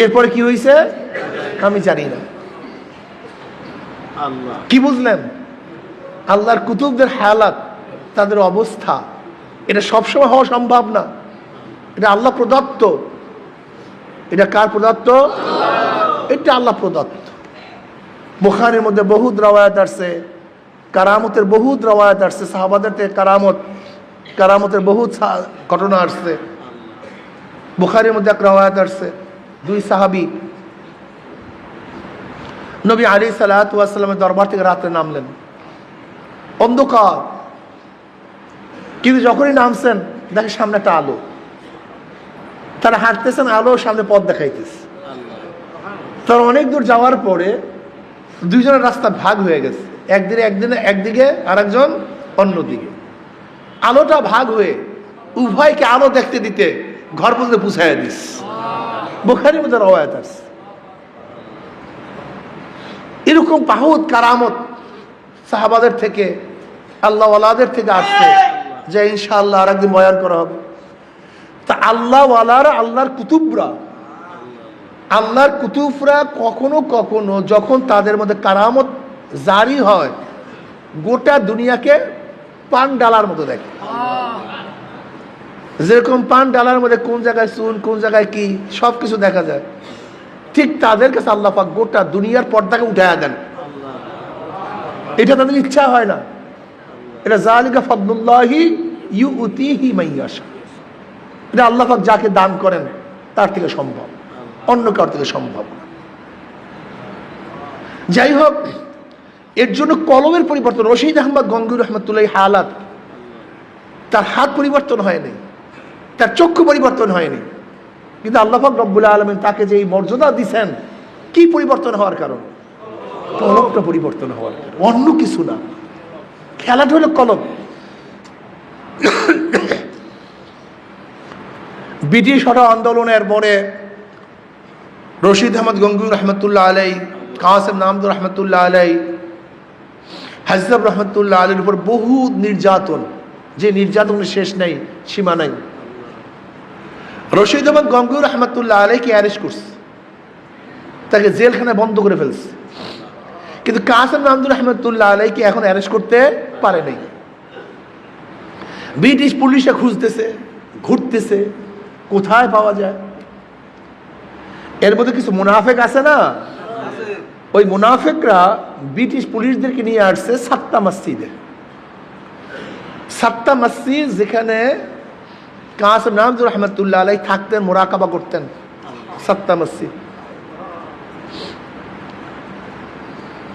Speaker 1: এরপরে কি হয়েছে আমি জানি না। কি বুঝলেন? আল্লাহর কুতুবদের হালাত, তাদের অবস্থা, এটা সবসময় হওয়া সম্ভব না। এটা আল্লাহ প্রদত্ত। এটা কার প্রদত্ত? এটা আল্লাহ প্রদত্ত। বুখারীর মধ্যে বহুত রওয়ায়াত আসছে, কারামতের বহুত রওয়ায়াত আসছে, সাহাবাদের থেকে কারামতের বহুত ঘটনা আসছে। বুখারীর মধ্যে এক রওয়ায়াত আসছে, 2 সাহাবী নবী আলাইহিস সালাতু ওয়াস সালামের দরবার থেকে রাতে নামলেন, অন্ধকার, কিন্তু যখনই নামছেন দেখে সামনে একটা আলো। তারা হাঁটতেছেন, আলো সামনে পথ দেখাইতেছে। তারা অনেক দূর যাওয়ার পরে 2 জনের রাস্তা ভাগ হয়ে গেছে, একদিকে আর একজন অন্যদিকে আলোটা ভাগ হয়ে উভয়কে আলো দেখতে দিতে ঘর পর্যন্ত পুছাইয়া দিস। বুখারীর মধ্যে রওয়ায়াত আছে। এরকম পাহুত কারামত সাহাবাদের থেকে, আল্লাহ ওয়ালাদের থেকে আসছে, যে ইনশাআল্লাহ আর একদিন বয়ান করা হবে। তা আল্লাহ ওয়ালারা, আল্লাহর কুতুবরা কখনো কখনো যখন তাদের মধ্যে কারামত জারি হয়, গোটা দুনিয়াকে পান ডালার মতো দেখে। যেরকম পান ডালার মধ্যে কোন জায়গায় চুন, কোন জায়গায় কি সব কিছু দেখা যায়, ঠিক তাদের কাছে আল্লাহ পাক গোটা দুনিয়ার পর্দাকে উঠাইয়া দেন। এটা তাদের ইচ্ছা হয় না, এটা যালিকা ফাদলুল্লাহি ইউতিহি মাইয়াশা, এটা আল্লাহ পাক যাকে দান করেন তার থেকে সম্ভব, অন্য কার থেকে সম্ভব না। যাই হোক, এর জন্য কলমের পরিবর্তন, রশিদ আহমদ গঙ্গুর রহমতুল্লাহ হালাত, তার হাত পরিবর্তন হয়নি, তার চক্ষু পরিবর্তন হয়নি, কিন্তু আল্লাহ পাক রব্বুল আলামিন তাকে যে এই মর্যাদা দিচ্ছেন, কি পরিবর্তন হওয়ার কারণ? কলমটা পরিবর্তন হওয়ার কারণ, অন্য কিছু না। খেলাটা হলো কলম। ব্রিটিশ হঠাৎ আন্দোলনের পরে রশিদ আহমদ গঙ্গুর রহমতুল্লাহ আলাই, কাসেম নামদুর রহমতুল্লাহ আলাই, হাজরত রহমতুল্লাহ আলীর উপর বহু নির্যাতন, যে নির্যাতনের শেষ নেই, সীমা নাই। রশিদ আহমদ গঙ্গুর রহমতুল্লাহ আলাইকে অ্যারেস্ট করছে, তাকে জেলখানায় বন্ধ করে ফেলছে, কিন্তু কাসেম নামদুর রহমতুল্লাহ আলাইকে এখন অ্যারেস্ট করতে পারে নাই। ব্রিটিশ পুলিশে খুঁজতেছে, ঘুরতেছে, কোথায় পাওয়া যায়। এর মধ্যে কিছু মুনাফেক আছে না, ওই মুনাফেকরা ব্রিটিশ পুলিশদেরকে নিয়ে আসছে সাত্তা মসজিদে। সাত্তা মসজিদ, যেখানে কাসেম নামদুর রহমতুল্লাহ আলাই থাকতেন, মোরাকাবা করতেন। সাত্তা মসজিদ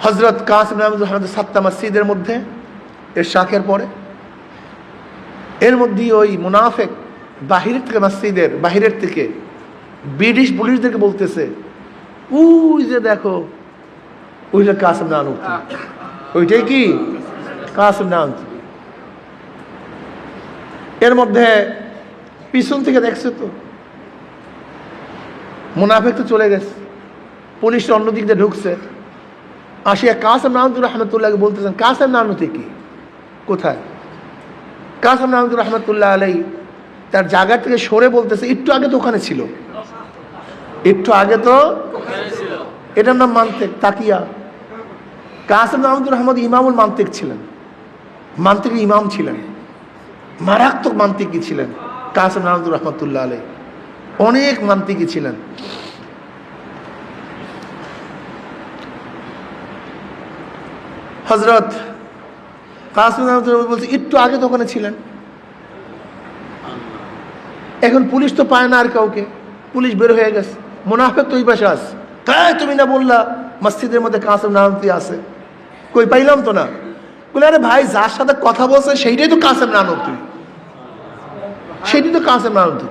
Speaker 1: হজরত কাসেম নামদুর রহমত সাত্তা মসজিদের মধ্যে, এর শাখের পরে, এর মধ্যে ওই মুনাফেক বাহিরের থেকে, মসজিদের বাহিরের থেকে ব্রিটিশ পুলিশদেরকে বলতেছে, ওই যে দেখো, ওইটা কাসেম নানুতি, ওইটাই কি কাসেম নানুতি। এর মধ্যে পিছন থেকে দেখছে তো মুনাফেক তো চলে গেছে, পুলিশ অন্যদিক দিয়ে ঢুকছে, আসিয়া কাসেম নানুতুর রহমতুল্লাহকে বলতেছেন, কাসেম নানুতি কি, কোথায়? কাসেম নানুতুর রহমতুল্লাহ আলাই তার জায়গা থেকে সরে বলতেছে, একটু আগে তো ওখানে ছিল, একটু আগে তো, এটার নাম মান্তিক, তাকিয়া। কাসেম নানুতুর রহমত ইমামুল মান্তিক ছিলেন, মান্তিক ইমাম ছিলেন, মারাত্মক মান্তিকি ছিলেন কাসেম নানুতুর রহমতুল্লাহ আলাই, অনেক মান্তিকি ছিলেন। হজরত কাসেম নানুতুল্লাহ বলছে, একটু আগে তো ওখানে ছিলেন, এখন পুলিশ তো পায় না আর কাউকে, পুলিশ বের হয়ে গেছে, মুনাফেক তো ওই পাশে আছে, তাই তুমি না বললা মসজিদের মধ্যে কাসেম নানুতি আছে, কই পাইলাম তো না। বলে, আরে ভাই, যার সাথে কথা বলছে সেইটাই তো কাসেম নানুতি, সেইটাই তো কাসেম নানুতি।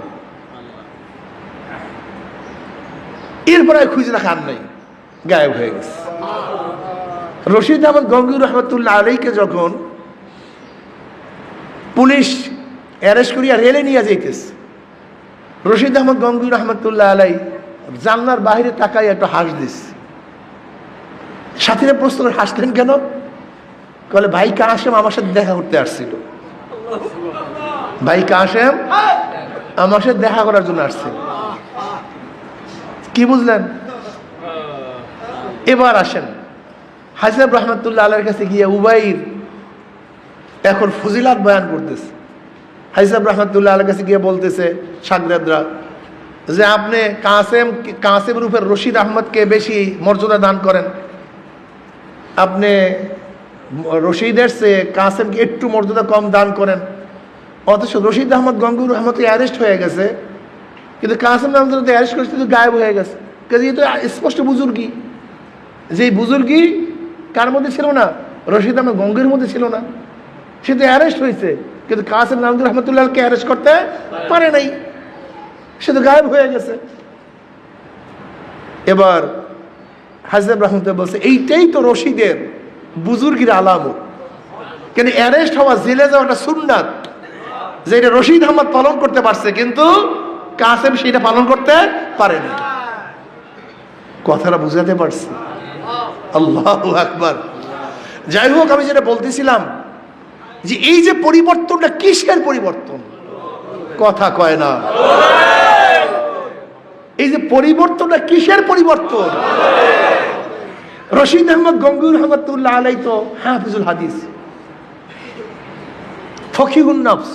Speaker 1: এরপরে খুঁজে দেখা আর নাই, গায়েব হয়ে গেছে। রশিদ আহমদ গঙ্গুর রহমতুল্লাহ আলাইকে যখন পুলিশ অ্যারেস্ট করিয়া রেলে নিয়ে যাইতেছে, রশিদ আহমদ গঙ্গুর রহমতুল্লাহ আলাই জানলার বাহিরে তাকাই একটু হাস দিস। সাথীরা প্রশ্ন করে, হাসলেন কেন? বলে, ভাই কাসেম আমার সাথে দেখা করতে আসছিল, ভাই কাসেম আমার সাথে দেখা করার জন্য আসছিল। কি বুঝলেন? এবার আসেন হাজরত রহমতুল্লাহ আলাইয়ের কাছে গিয়ে উবাইর এখন ফজিলাত বয়ান করতেছে। হাজরত রহমতুল্লাহ আলাইয়ের কাছে গিয়ে বলতেছে শাগরেদরা, যে আপনি কাসেমের উপর রশিদ আহমদকে বেশি মর্যাদা দান করেন, আপনি রশিদের চেয়ে কাসেমকে একটু মর্যাদা কম দান করেন, অথচ রশিদ আহমদ গঙ্গুর রহমত অ্যারেস্ট হয়ে গেছে, কিন্তু কাসেম আহমদ অ্যারেস্ট করেছে, কিন্তু গায়েব হয়ে গেছে। কাজে তো স্পষ্ট বুজুর্গি, যে বুজুর্গি কার মধ্যে ছিল না? রশিদ আহমদ গঙ্গুর মধ্যে ছিল না, সে তো অ্যারেস্ট হয়েছে, কিন্তু কাসেম নামদুর রহমতুল্লাহকে অ্যারেস্ট করতে পারে নাই, সে তো গায়েব হয়ে গেছে। এবার হাজরত রহমতুল্লাহ বলছে, এইটাই তো রশিদের বুজুর্গির আলামত, কিন্তু অ্যারেস্ট হওয়া, জেলে যাওয়া একটা সুন্নাত, যেটা রশিদ আহমদ পালন করতে পারছে, কিন্তু কাসেম সেটা পালন করতে পারেনি। কথাটা বুঝাতে পারছি? আল্লাহু আকবার। যাই হোক, আমি যেটা বলতেছিলাম যে এই যে পরিবর্তনটা কিসের পরিবর্তন, কথা কয় না। এই যে পরিবর্তনটা কিসের পরিবর্তন? রশিদ আহমদ গঙ্গুর রহমতুল্লাহ আলাই তো হাফিজুল হাদিস, ফকিহুন নফস,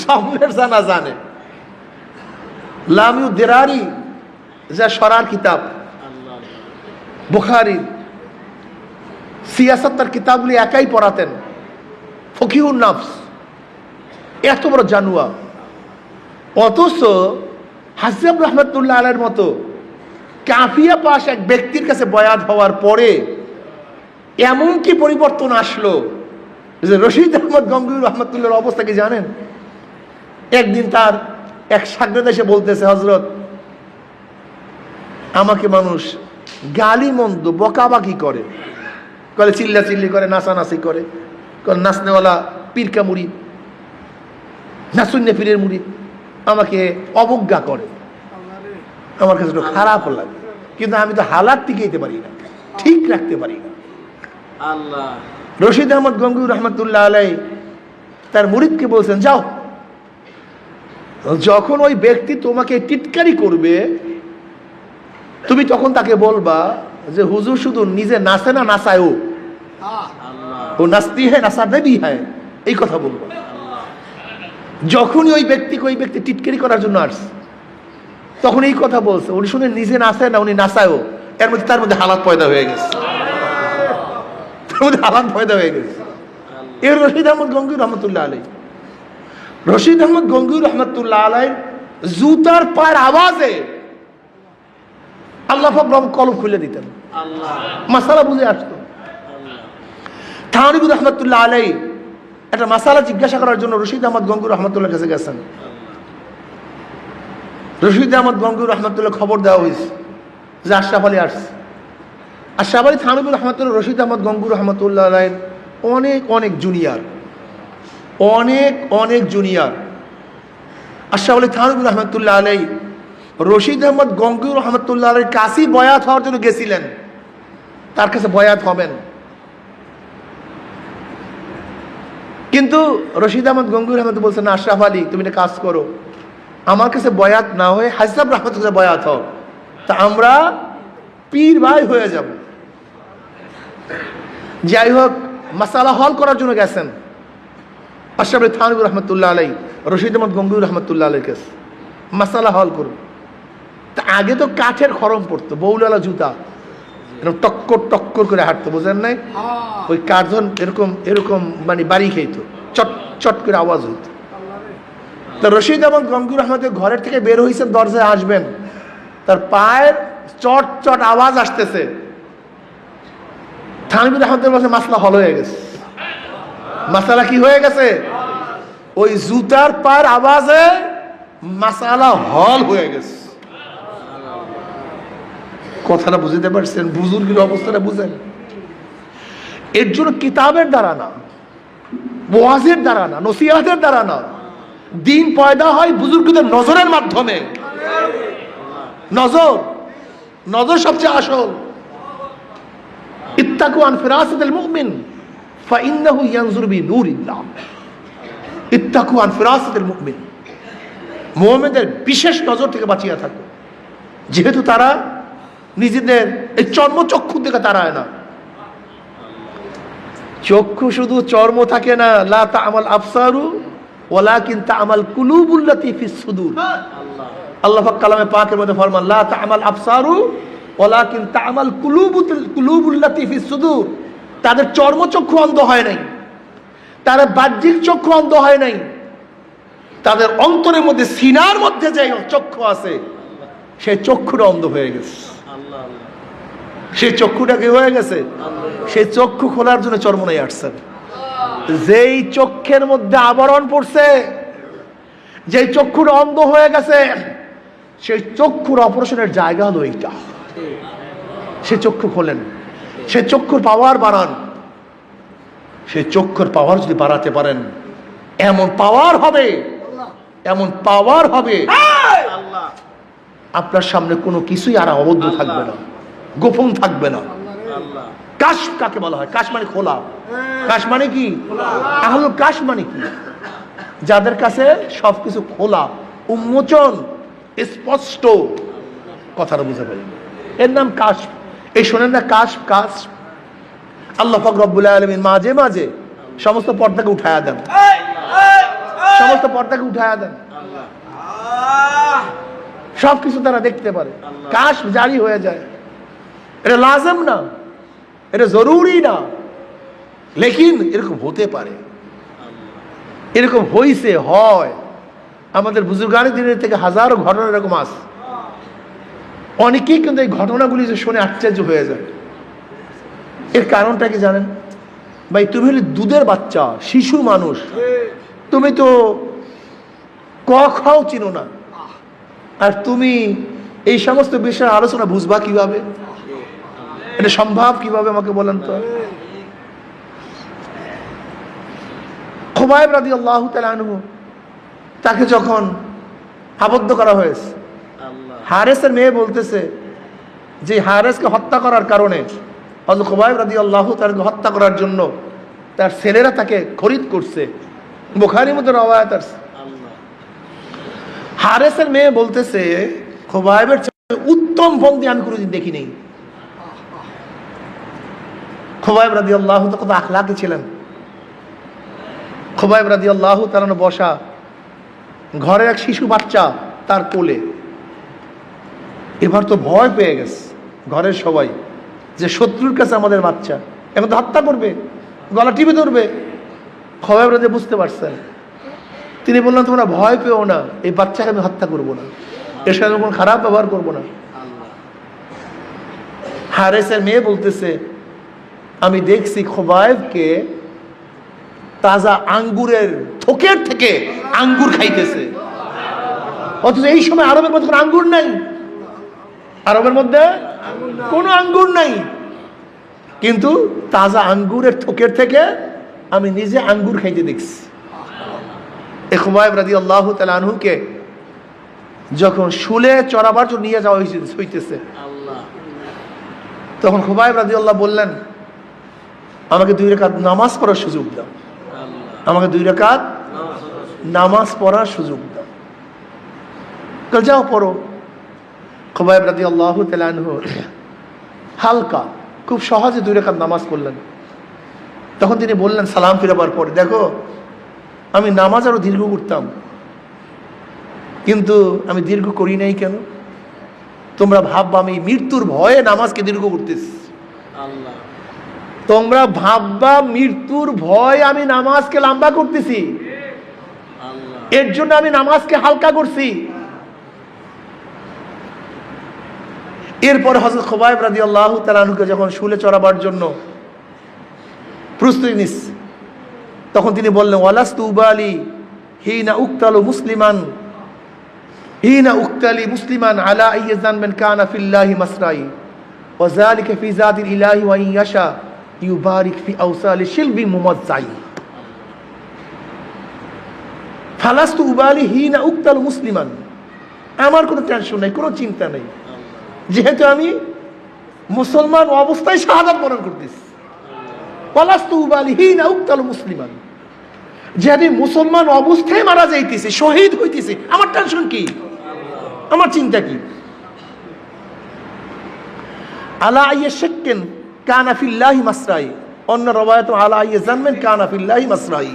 Speaker 1: সামনের জানা জানে, লামিউ দেরারি যা শরার কিতাব, বুখারী সিয়াসত তার কিতাবগুলি একাই পড়াতেন, ফকিহুন নফস, এত বড় জানুয়া। অথচ হাসিব রহমতুল্লাহ আলাইহির মতো কাফিয়া পাশ এক ব্যক্তির কাছে বয়াত হওয়ার পরে এমন কি পরিবর্তন আসলো যে রশিদ আহমদ গঙ্গুর রহমতুল্লাহর অবস্থা কি জানেন? একদিন তার এক শাগরেদ এসে বলতেছে, হযরত, আমাকে মানুষ গালি মন্দ বকাবাকি করে, কলে চিল্লা চিল্লি করে, নাচানাচি করে, নাচনেওয়ালা পীরকা মুড়ি, নাচুন্নে পীরের মুড়ি, আমাকে অবজ্ঞা করে। আমার কাছে একটু খারাপ লাগে, কিন্তু আমি তো হালাত টিকাইতে পারি না, ঠিক রাখতে পারি না। রশিদ আহমদ গঙ্গুর রহমতুল্লাহ আলাই তার মুরিদকে বলছেন, যাও, যখন ওই ব্যক্তি তোমাকে টিটকারি করবে, তুমি তখন তাকে বলবা যে হুজুর শুধু নিজে নাচে না, নাচায় ও নাচতি হ্যাঁ নাচাতে ভি হ্যাঁ, এই কথা বলবো। যখনই ওই ব্যক্তি টিটকারি করার জন্য আসছে, তখন এই কথা বলছে, উনি শুনে নিজে নাচে না, উনি নাচায়ও, এর মধ্যে তার মধ্যে হালাত পয়দা হয়ে গেছে, হালাত পয়দা হয়ে গেছে। এর রশিদ আহমদ গঙ্গুর রহমতুল্লাহ আলাই, রশিদ আহমদ গঙ্গুর রহমতুল্লাহ আলাই জুতার পায়ের আওয়াজে আল্লাহ পাক কলব খুলে দিতেন, মাসালা বুঝে আসতো। থানবী রহমতুল্লাহ আলাই একটা মাসালা জিজ্ঞাসা করার জন্য রশিদ আহমদ গঙ্গুর রহমতুল্লাহর কাছে গেছেন। রশিদ আহমদ গঙ্গুর রহমতুল্লাহ খবর দেওয়া হয়েছে যে আশরাফ আলী আসছে। আশরাফ আলী থানবী রহমতুল্লাহ রশিদ আহমদ গঙ্গুর রহমতুল্লাহ আলাইয়ের অনেক জুনিয়র, অনেক জুনিয়র। আশরাফ আলী থানবী রহমতুল্লাহ আলাই রশিদ আহমদ গঙ্গুর রহমতুল্লাহ আলাইয়ের কাছেই বয়াত হওয়ার জন্য গেছিলেন, তার কাছে বয়াত হবেন। কিন্তু রশিদ আহমদ গঙ্গুর রহমত বলছেন, আশরাফ আলী, তুমি একটা কাজ করো, আমার কাছে বয়াত না হয়ে হাসিব রহমতের কাছে বয়াত হও, তা আমরা পীর ভাই হয়ে যাব। যাই হোক, মাসালা হল করার জন্য গেছেন আশরাফ আলী থানবী রহমতুল্লাহ আলাই রশিদ আহমদ গঙ্গুর রহমতুল্লাহ আলাইয়ের কাছে, মাসালা হল করুন। তা আগে তো কাঠের খরম পড়তো, বউলালা জুতা, এরকম টক্কর করে হাঁটতো, বুঝেন নাই? ওই কাঠজন এরকম মানে বাড়ি খেত, চট করে আওয়াজ হইত। তো রশিদ আহমদ গঙ্গুর রহমতের ঘরের থেকে বের হয়েছেন, দরজায় আসবেন, তার পায়ের চট আওয়াজ আসতেছে। থানবী রহমতের কাছে মাসলা হল হয়ে গেছে। মাসালা কি হয়ে গেছে? ওই জুতার পায়ের আওয়াজে মাসালা হল হয়ে গেছে। কথাটা বুঝতে পারছেন? বুজুর্গের অবস্থাটা বুঝেন? এর জন্য কিতাবের দ্বারা না, ওয়াজের দ্বারা না, নসিহতের দ্বারা না, দিন পয়দা হয় বুজুর্গদের নজরের মাধ্যমে। নজর সবচেয়ে আসল। ইত্তাকু আন ফিরাসাতিল মুমিন ফাইন্নাহু ইয়ানজুরু বিনূরিল্লাহ। ইত্তাকু আন ফিরাসাতিল মুমিন, মুমিনদের বিশেষ নজর থেকে বাঁচিয়ে থাকো, যেহেতু তারা নিজেদের এই চর্মচক্ষু থেকে তাড়ায় না। চক্ষু শুধু চর্ম থাকে না, লা তা'মাল আবসারু ওয়ালাকিন তা'মাল কুলুবুল্লাতী ফিস সুদূর। আল্লাহ পাক কালামে পাকের মধ্যে ফরমান, লা তা'মাল আবসারু ওয়ালাকিন তা'মাল কুলুবুল্লাতী ফিস সুদূর। তাদের চর্মচক্ষু অন্ধ হয় নাই, তাদের বাহ্যিক চক্ষু অন্ধ হয় নাই, তাদের অন্তরের মধ্যে, সিনার মধ্যে যে চক্ষু আছে, সেই চক্ষুটা অন্ধ হয়ে গেছে। সেই চক্ষুটা কি হয়ে গেছে? সেই চক্ষু খোলার জন্য চরমনাই আসছেন। যেই চক্ষের মধ্যে আবরণ পড়ছে, যেই চক্ষুটা অন্ধ হয়ে গেছে, সেই চক্ষুর অপারেশনের জায়গা হলো এইটা। সে চক্ষু খোলেন, সে চক্ষুর পাওয়ার বাড়ান, সেই চক্ষুর পাওয়ার যদি বাড়াতে পারেন, এমন পাওয়ার হবে, এমন পাওয়ার হবে, আপনার সামনে কোনো কিছুই আর আবদ্ধ থাকবে না, গোপন থাকবে না। কাশ কাকে বলা হয়? কাশ মানে খোলা। কাশ মানে কি? আহলুল কাশ মানে কি? যাদের কাছে সবকিছু খোলা, উন্মোচন, স্পষ্ট। কথাটা বুঝে পারেন, এর নাম কাশ। এই শোনেন না, কাশ কাশ। আল্লাহ পাক রব্বুল আলামিন মাঝে মাঝে সমস্ত পর্দাকে উঠায়া দেন, সমস্ত পর্দাকে উঠায়া দেন, সবকিছু তারা দেখতে পারে। কাশ জারি হয়ে যায়। এটা লাজম না, এটা জরুরি না, লেকিন এরকম হতে পারে, এরকম হইছে, হয়। আমাদের বুজুর্গানের দিনের থেকে হাজারো ঘটনা এরকম আছে। অনেকেই কিন্তু এই ঘটনাগুলি যে শুনে আশ্চর্য হয়ে যায়। এর কারণটা কি জানেন ভাই? তুমি হলে দুধের বাচ্চা, শিশু মানুষ, তুমি তো ক খাও চিনো না, আর তুমি এই সমস্ত বিষয়ের আলোচনা বুঝবা কিভাবে? এটা সম্ভব কিভাবে আমাকে বলেন তো? খুবাইব রাদিয়াল্লাহু তাআলা আনহু, তাকে যখন আবদ্ধ করা হয়েছে, হারেসের মেয়ে বলতেছে যে হারেসকে হত্যা করার কারণে, হযরত খুবাইব রাদিয়াল্লাহু তাআলাকে হত্যা করার জন্য তার ছেলেরা তাকে খরিদ করছে। বুখারীর মধ্যে রওয়ায়াত আছে। হারেসের মেয়ে বলতেছে খুবাইবের চেয়ে উত্তম বন্দী আমি কোনোদিন দেখি নেই। খুবাইব রাদিয়াল্লাহু তাআলা কত আখলাকি ছিলেন। খুবাইব রাদিয়াল্লাহু তাআলা বসা, ঘরের এক শিশু বাচ্চা তার কোলে। এবার তো ভয় পেয়ে গেছে ঘরের সবাই যে শত্রুর কাছে আমাদের বাচ্চা, এখন তো হত্যা করবে, গলা টিপে ধরবে। খুবাইব রাদিয়াল্লাহু বুঝতে পারছেন। তিনি বললেন তোমরা ভয় পেও না, এই বাচ্চাকে আমি হত্যা করবো না, এর সাথে কোনো খারাপ ব্যবহার করবো না। হারেসের মেয়ে বলতেছে আমি দেখছি খুবাইবকে তাজা আঙ্গুরের থোকের থেকে আঙ্গুর খাইতেছে, অথচ এই সময় আরবের মধ্যে কোনো আঙ্গুর নাই, আরবের মধ্যে কোনো আঙ্গুর নাই, কিন্তু তাজা আঙ্গুরের থোকের থেকে আমি নিজে আঙ্গুর খাইতে দেখছি। খুবাইব রাদিয়াল্লাহু তাআলা আনহুকে যখন শুলে চড়াবার জন্য নিয়ে যাওয়া হইতেছে, তখন খুবাইব রাদিয়াল্লাহু বললেন আমাকে 2 রাকাত নামাজ পড়ার সুযোগ দাও, আমাকে 2 রাকাত নামাজ পড়ার সুযোগ দাও। কাল যাও পড়ো। খুবাইব রাদিয়াল্লাহু তাআলা আনহু হালকা, খুব সহজে 2 রাকাত নামাজ পড়লেন। তখন তিনি বললেন সালাম ফিরাবার পরে, দেখো আমি নামাজ আরো দীর্ঘ করতাম, কিন্তু আমি দীর্ঘ করি নাই কেন? তোমরা ভাববা আমি মৃত্যুর ভয়ে নামাজকে দীর্ঘ করতেছি, তোমরা ভাববা মৃত্যুর ভয় আমি নামাজকে লম্বা করতেছি, এর জন্য আমি নামাজকে হালকা করছি। এরপর হযরত খুবাইব রাদিয়াল্লাহু তাআলা আনহুকে যখন শুলে চড়াবার জন্য প্রস্তুতি নিচ্ছে, তখন তিনি বললেন ওয়ালাস্তু উবালি হিনা উক্তালু মুসলিমান, হিনা উক্তালি মুসলিমান আলা আইয়াজান মান কানা ফিল্লাহি মাসরাই ওয়া যালিকা ফি যাতিল ইলাহি ওয়া ইয়াশা ইউবারিক ফি আওসালি শিলবি মুমাজ্জাই। ফালাস্তু উবালি হিনা উক্তালু মুসলিমান, আমার কোনো টেনশন নাই, কোনো চিন্তা নেই, যেহেতু আমি মুসলমান অবস্থায় শাহাদাত বরণ করতেছি। ওয়ালাস্তু উবালি হিনা উক্তালু মুসলিমান, যেহেতু মুসলমান অবস্থায় মারা যাইতেছি, শহীদ হইতেছি, আমার টেনশন কি, আমার চিন্তা কি? আলা আইয়া শাক্কিন কানা ফিল্লাহি মাসরাই, অন্য রওয়ায়াত আলা আইয়া জানমেন কানা ফিল্লাহি মাসরাই।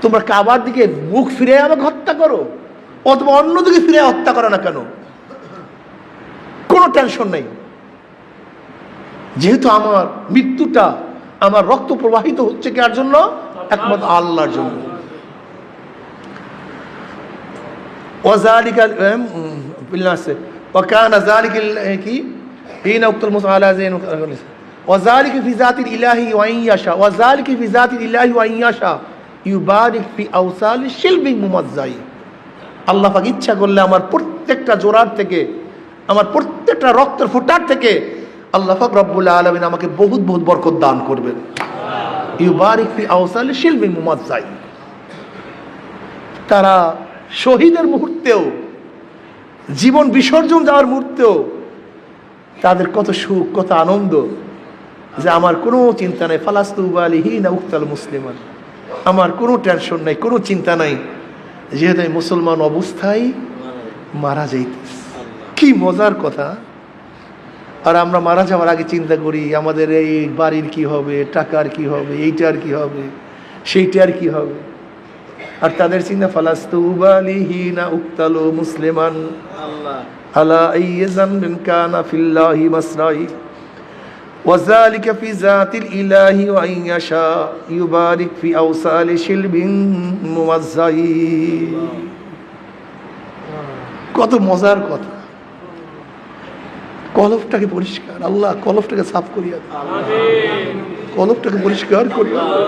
Speaker 1: তোমরা কাবার দিকে মুখ ফিরে আমাকে হত্যা করো অথবা অন্যদিকে ফিরে হত্যা করো না কেন, কোনো টেনশন নেই, যেহেতু আমার মৃত্যুটা, আমার রক্ত প্রবাহিত হচ্ছে কার জন্য? একমাত্র আল্লাহর জন্য। ওয়াযালিকা বিল্লাহি ওয়া কানা যালিকা কি হিনা উক্তুল মুসআলা যাইন ওয়াযালিকা ফি যাতিল ইলাহি ওয়া ইয়াশা ওয়াযালিকা ফি যাতিল ইলাহি ওয়া ইয়াশা ইউবারিক ফি আওসালি শিলবি মুমাজ্জাই। আল্লাহ পাক ইচ্ছা করলে আমার প্রত্যেকটা জোড়ার থেকে, আমার প্রত্যেকটা রক্তের ফোঁটার থেকে আল্লাহ পাক রব্বুল আলামিন আমাকে বহুত বহুত বরকত দান করবেন। ইউবারিক ফি আওসাল শিলবি মুমাজ্জাই। তারা শহীদের মুহূর্তেও, জীবন বিসর্জন যাওয়ার মুহূর্তেও তাদের কত সুখ, কত আনন্দ, যে আমার কোনো চিন্তা নাই, ফালাস্তু উবালিহিনা উক্তাল মুসলিমান, আমার কোনো টেনশন নাই, কোনো চিন্তা নাই, যেহেতু আমি মুসলমান অবস্থায় মারা যাইতেছি। কি মজার কথা। আর আমরা মারা যাওয়ার আগে চিন্তা করি আমাদের এই বাড়ির কি হবে, টাকার কি হবে, এইটার কি হবে, সেইটার কি হবে। আর তাদের চিন্তা ফালাস্তু উবালিহিনা উক্তাল মুসলিমান আলা আইয়ি যামবিন কানা ফিল্লাহি মাসরাই ওয়াযালিকা ফি যাতিল ইলাহি ওয়া ইন ইয়াশা ইউবারিক ফি আওসালি শিলবিন মুমাজ্জাই। কত মজার কথা। কলবটাকে পরিষ্কার, আল্লাহ কলবটাকে সাফ করিয়া দাও, কলবটাকে পরিষ্কার করিয়া দাও।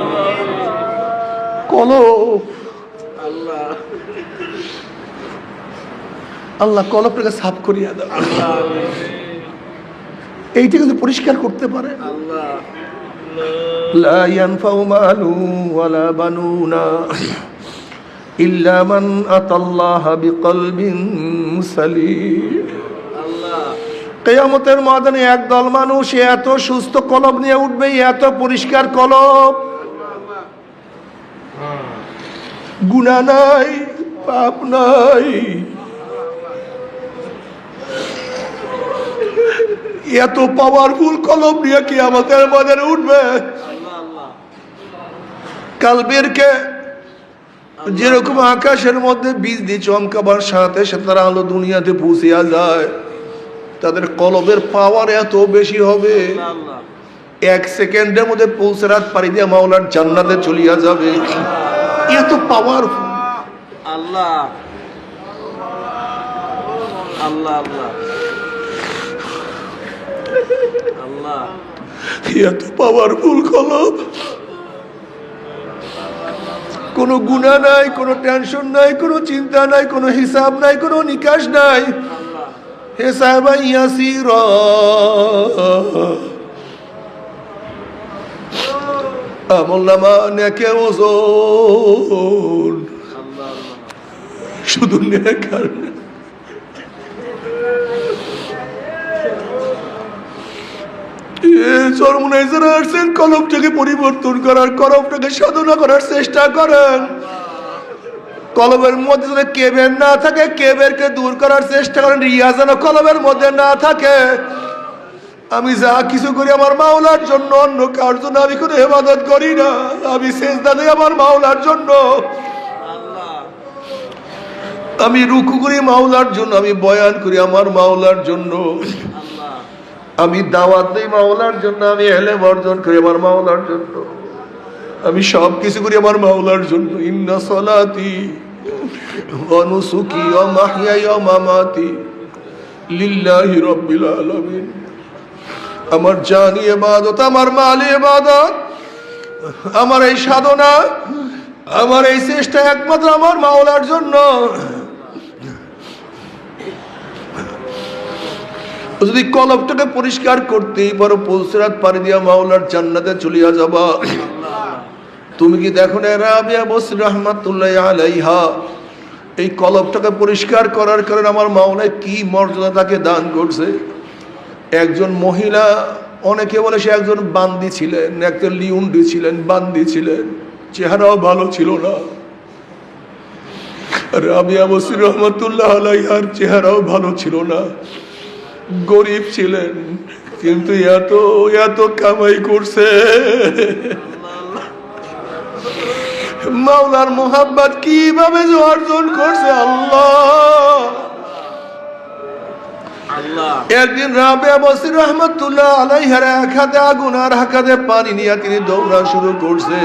Speaker 1: কলব আল্লাহ কলবটাকে সাফ করিয়া দাও। এইটা কিন্তু পরিষ্কার করতে পারে। লা ইয়ানফাউ মালু ওয়ালা বানুনা ইল্লা মান আতাল্লাহা বিকলবিন সালিম। কিয়ামতের ময়দানে একদল মানুষ এত সুস্থ কলব নিয়ে উঠবে, এত পরিষ্কার কলব, গুনাহ নাই, পাপ নাই, এত পাওয়ারফুল কলব নিয়ে কিয়ামতের ময়দানে উঠবে। কালবেরকে যেরকম আকাশের মধ্যে বিজলি চমকাবার সাথে সাথে তারা আলো দুনিয়াতে পৌঁছিয়া যায়, তাদের কলবের পাওয়ার এত বেশি হবে, 1 সেকেন্ডের মধ্যে পৌঁছে রাত পাড়ি দিয়ে মাওলার জান্নাতে চলিয়া যাবে। এত পাওয়ারফুল। আল্লাহ আল্লাহ আল্লাহ আল্লাহ, এত পাওয়ারফুল কলব। কোনো গুনাহ নাই, কোনো টেনশন নাই, কোনো চিন্তা নাই, কোনো হিসাব নাই, কোনো নিকাশ নাই। হিসাবা ইয়াসিরা, আমলনামা নেকে ওজন, শুধু নেকার। কলবটাকে পরিবর্তন করার, কলবটাকে সাধনা করার চেষ্টা করেন। কলবের মধ্যে যদি কেবের না থাকে, কেবেরকে দূর করার চেষ্টা করেন। রিয়া যেন কলবের মধ্যে না থাকে। আমি যা কিছু করি আমার মাওলার জন্য, অন্য কার জন্য আমি কোনো ইবাদত করি না। আমি সেজদা দেই আমার মাওলার জন্য, আমি রুকু করি মাওলার জন্য, আমি বয়ান করি আমার মাওলার জন্য, আমি দাওয়াত দেই মাওলার জন্য, আমি ইলম অর্জন করি আমার মাওলার জন্য, আমি সব কিছু করি আমার মাওলার জন্য। ইন্না সলাতি ওয়া নুসুকি ওয়া মাহইয়ায়া ওয়া মামাতি লিল্লাহি রাব্বিল আলামিন। আমার জানি ইবাদত, আমার মালি ইবাদত, আমার এই সাধনা, আমার এই চেষ্টা একমাত্র আমার মাওলার জন্য। যদি কলবটাকে পরিষ্কার করতেই পারো, পৌঁছরাত পাড়ি দিয়া মাওলার জান্নাতে চলিয়া যাবা। তুমি কি দেখো না রাবিয়া বসরি রাহমাতুল্লাহ আলাইহা এই কলবটাকে পরিষ্কার করার কারণে আমার মাওলা কি মর্যাদা তাকে দান করছে। একজন মহিলা, অনেকে বলে সে একজন বান্দি ছিলেন, একজন লিউন্ডি ছিলেন, বান্দি ছিলেন, চেহারাও ভালো ছিল না। রাবিয়া বসরি রাহমাতুল্লাহ আলাইহার চেহারাও ভালো ছিল না, গরিব ছিলেন, কিন্তু এত এত কামাই করছে। মাওলার মোহাব্বত কিভাবে যে অর্জন করছে আল্লাহ। একদিন রাবিয়া বসরি রাহমাতুল্লাহ আলাইহার এক হাতে আগুন আর এক হাতে পানি নিয়ে তিনি দৌড়া শুরু করছে।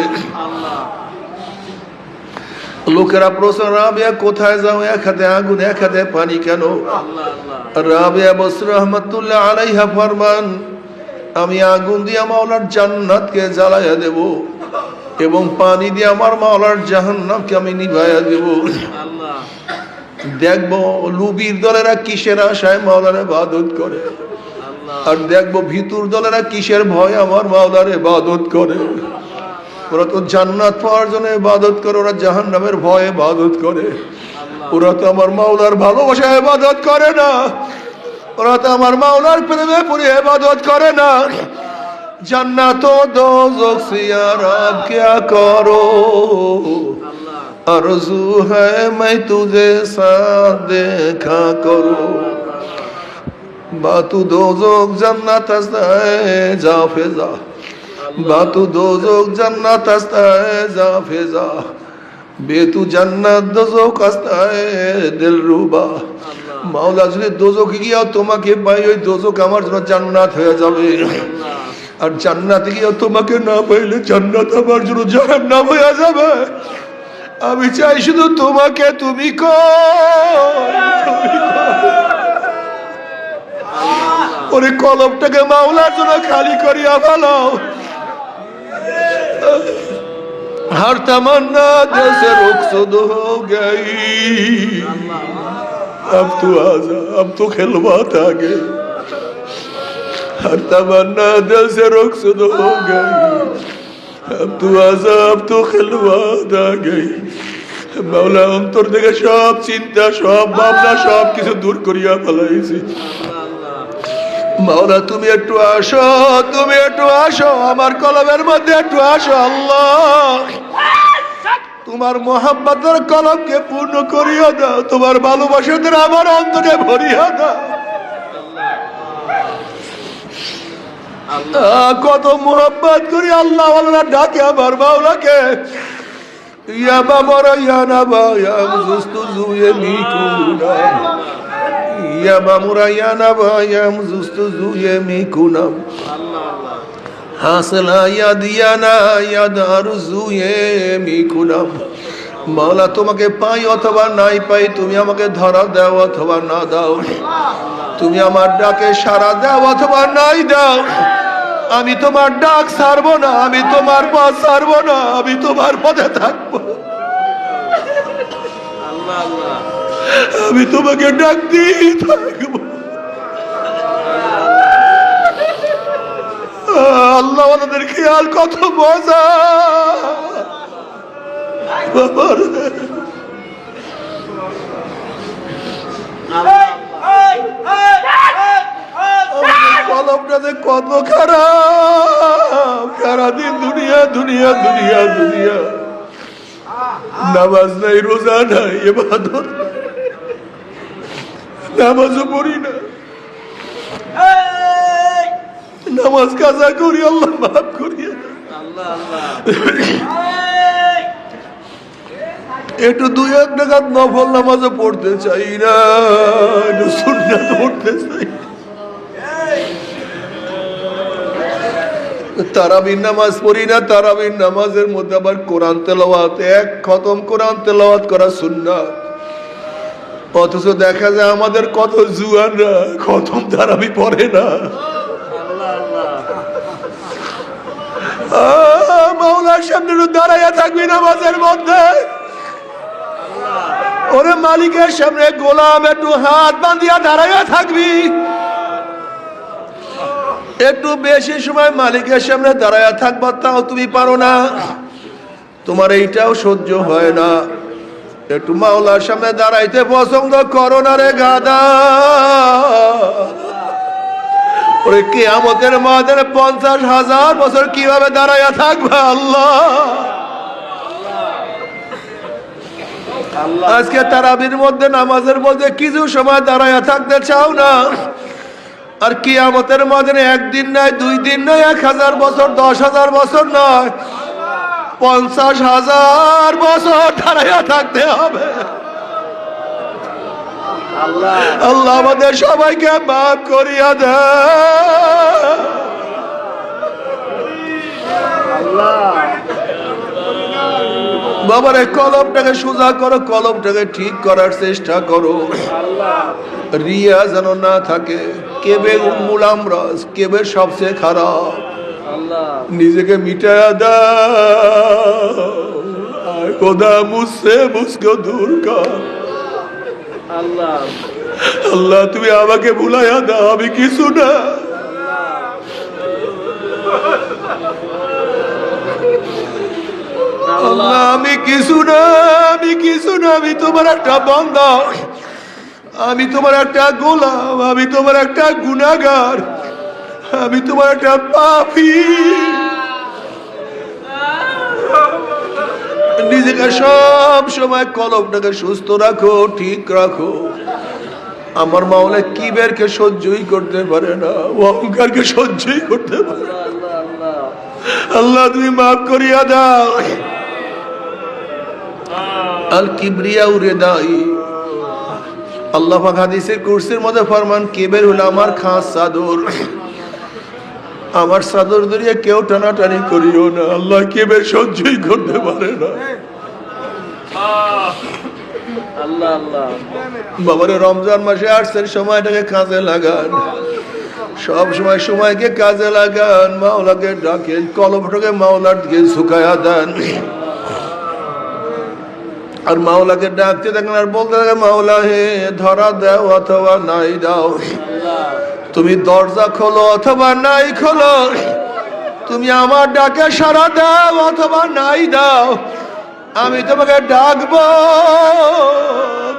Speaker 1: লোকেরা প্রশ্ন, রাবিয়া কোথায় যাও, এক হাতে আগুন এক হাতে পানি কেন? রাবিয়া বসরি রাহমাতুল্লাহ আলাইহা ফরমান, আমি আগুন দিয়ে মাওলার জান্নাতকে জ্বালাইয়া দেব এবং পানি দিয়ে আমার মাওলার জাহান্নামকে আমি নিভাইয়া দেব। দেখবো লুবির দলেরা কিসের আশায় মাওলার ইবাদত করে, আর দেখবো ভিতুর দলেরা কিসের ভয় আমার মাওলার ইবাদত করে। ওরা তো জান্নাত পাওয়ার জন্য ইবাদত করে, ওরা জাহান্নামের ভয়ে ইবাদত করে। ওরা তো আমার মাওলার ভালোবাসায় ইবাদত করে না, ওরা তো আমার মাওলার প্রেমে পড়ে ইবাদত করে না। जन्नत व दोज़ख से या रब क्या करो, आरज़ू है मैं तुझे साथ देखा करो। बातू दोज़ख जन्नत है जा फिजा, बातू दोज़ख जन्नत है जा फिजा, बेतू जन्नत दोज़ख है दिल रुबा। মাওলা যদি দোজখে গিয়া তোমাকে পাই, ওই দোজখ আমার জন্য জান্নাত হয়ে যাবে। আর জান্নাতে গিয়ে তোমাকে না পাইলে জান্নাত আমার জন্য জাহান্নাম হয়ে যাবে। আমি চাই শুধু তোমাকে, তুমি ওরে কলবটাকে মাওলার জন্য খালি করিয়া ফেলাও। हर तमन्ना दिल से रुखसद हो गई, अब तू आजा, अब तो खिलवात आ गए। हर तमन्ना दिल से रुखसद हो गई, अब तू आजा, अब तो खिलवात आ गई। মাওলা অন্তর থেকে সব চিন্তা, সব ভাবনা, সব কিছু দূর করিয়া ফেলাইছি। মাওলা তুমি একটু আসো, তুমি একটু আসো, আমার কলবের মধ্যে একটু আসো। আল্লাহ তোমার মোহাব্বতের কলবকে পূর্ণ করিয়া দাও, তোমার ভালোবাসাতে আমার অন্তরে ভরিয়া দাও। কত মোহাব্বত করি আল্লাহ আল্লাহ ডাকে আমার মাওলাকে। ইয়া বাবা ইয়া নাবা ইয়া মুস্তুজু ইয়ামিকুনা, ইয়া মামুরা ইয়া নাবা ইয়া মুস্তুজু ইয়ামিকুনা, হাসলা ইয়া দিয়ানা ইয়া দারুজু ইয়ামিকুনা। মাওলা তোমাকে পাই অথবা নাই পাই, তুমি আমাকে ধরা দাও অথবা না দাও, তুমি আমার ডাকে সাড়া দাও অথবা নাই দাও, আমি তোমার ডাক ছাড়বো না, আমি তোমার পথ ছাড়বো না, আমি তোমার পথে থাকবো। আমি তোমাকে ডাক দিয়ে থাকবো। আল্লাহ আমাদের খেয়াল কত মজা। কলমটাতে কত খারাপ, সারাদিন দুনিয়া দুনিয়া দুনিয়া দুনিয়া, নামাজ নাই, রোজা নাই, ইবাদত, নামাজও পড়ি না, নামাজ কাজা করি, আল্লাহ মাফ করিয়া। একটু দুই এক টাকাত নফল নামাজও পড়তে চাই না, একটু সুন্নাত পড়তে চাই। তারাবির নামাজ পড়ি না, তারাবির নামাজের মধ্যে আবার কোরআন তেলাওয়াত, এক খতম কোরআন তেলাওয়াত করা সুন্নাত। অথচ দেখা যায় আমাদের কত জুয়ানরা খতম তারাবি পড়ে না। মাওলার সামনে দাঁড়াইয়া থাকবি নামাজের মধ্যে, ওরে মালিকের সামনে গোলাম একটু হাত বাঁধিয়া দাঁড়াইয়া থাকবি। একটু বেশি সময় মালিকের সামনে দাঁড়াইয়া থাকবা, তাও তুমি পারো না, তোমার এইটাও সহ্য হয় না। একটু মাওলার সামনে দাঁড়াইতে পছন্দ করো না রে গাদা। ওরে কিয়ামতের মাঠে 50,000 বছর কিভাবে দাঁড়াইয়া থাকবা আল্লাহ। আজকে তারাবির মধ্যে, নামাজের মধ্যে কিছু সময় দাঁড়াইয়া থাকতে চাও না, আর কিয়ামতের মাঝে একদিন নয়, 2 দিন নয়, 1000 বছর, 10,000 বছর নয়, 50,000 বছর দাঁড়াইয়া থাকতে হবে। আল্লাহ আমাদের সবাইকে মাফ করিয়া দেয়। বাবারে কলমটাকে সোজা করো, কলমটাকে ঠিক করার চেষ্টা করো, রিয়া যেন না থাকে। কেবে উম্মুল আমরাজ, কেবে সবচেয়ে খারাপ, নিজেকে মিটায়া দাও। খোদা মুঝসে মুঝকো দূর কর। আল্লাহ তুমি আমাকে ভুলাইয়া দাও, আমি কিছু না। আল্লাহ আমি কিছু না, আমি কিছু না, আমি তোমার একটা বান্দা, আমি তোমার একটা গোলাম, আমি তোমার একটা গুনাহগার, আমি তোমার একটা পাপী। নিজেকে সব সময় কলবটাকে সুস্থ রাখো, ঠিক রাখো। আমার মাওলা কিবেরকে সহ্যই করতে পারে না, অহংকারকে সহ্যই করতে পারে না। আল্লাহ তুমি মাফ করিয়া দাও। আল কিবরিয়া রিদাই, আল্লাহ পাক হাদিসে কুরসির মধ্যে ফরমান কিবের হলো আমার খাস চাদর, আমার চাদর ধরিয়ে কেউ টানাটানি করিও না। আল্লাহ কিবের সহ্যই করতে পারে না। বাবারে রমজান মাসে আসছেন, সময়টাকে কাজে লাগান, সব সময় সময়কে কাজে লাগান, মাওলাকে ডাকেন, কলবটাকে মাওলার দিকে ঝুঁকায়া দেন, আর মাওলাকে ডাকতে থাকেন আর বলতে থাকেন মাওলা হে ধরা দাও অথবা নাই দাও, তুমি দরজা খোলো অথবা নাই খোলো, তুমি আমার ডাকে সাড়া দাও অথবা নাই দাও, আমি তোমাকে ডাকবো,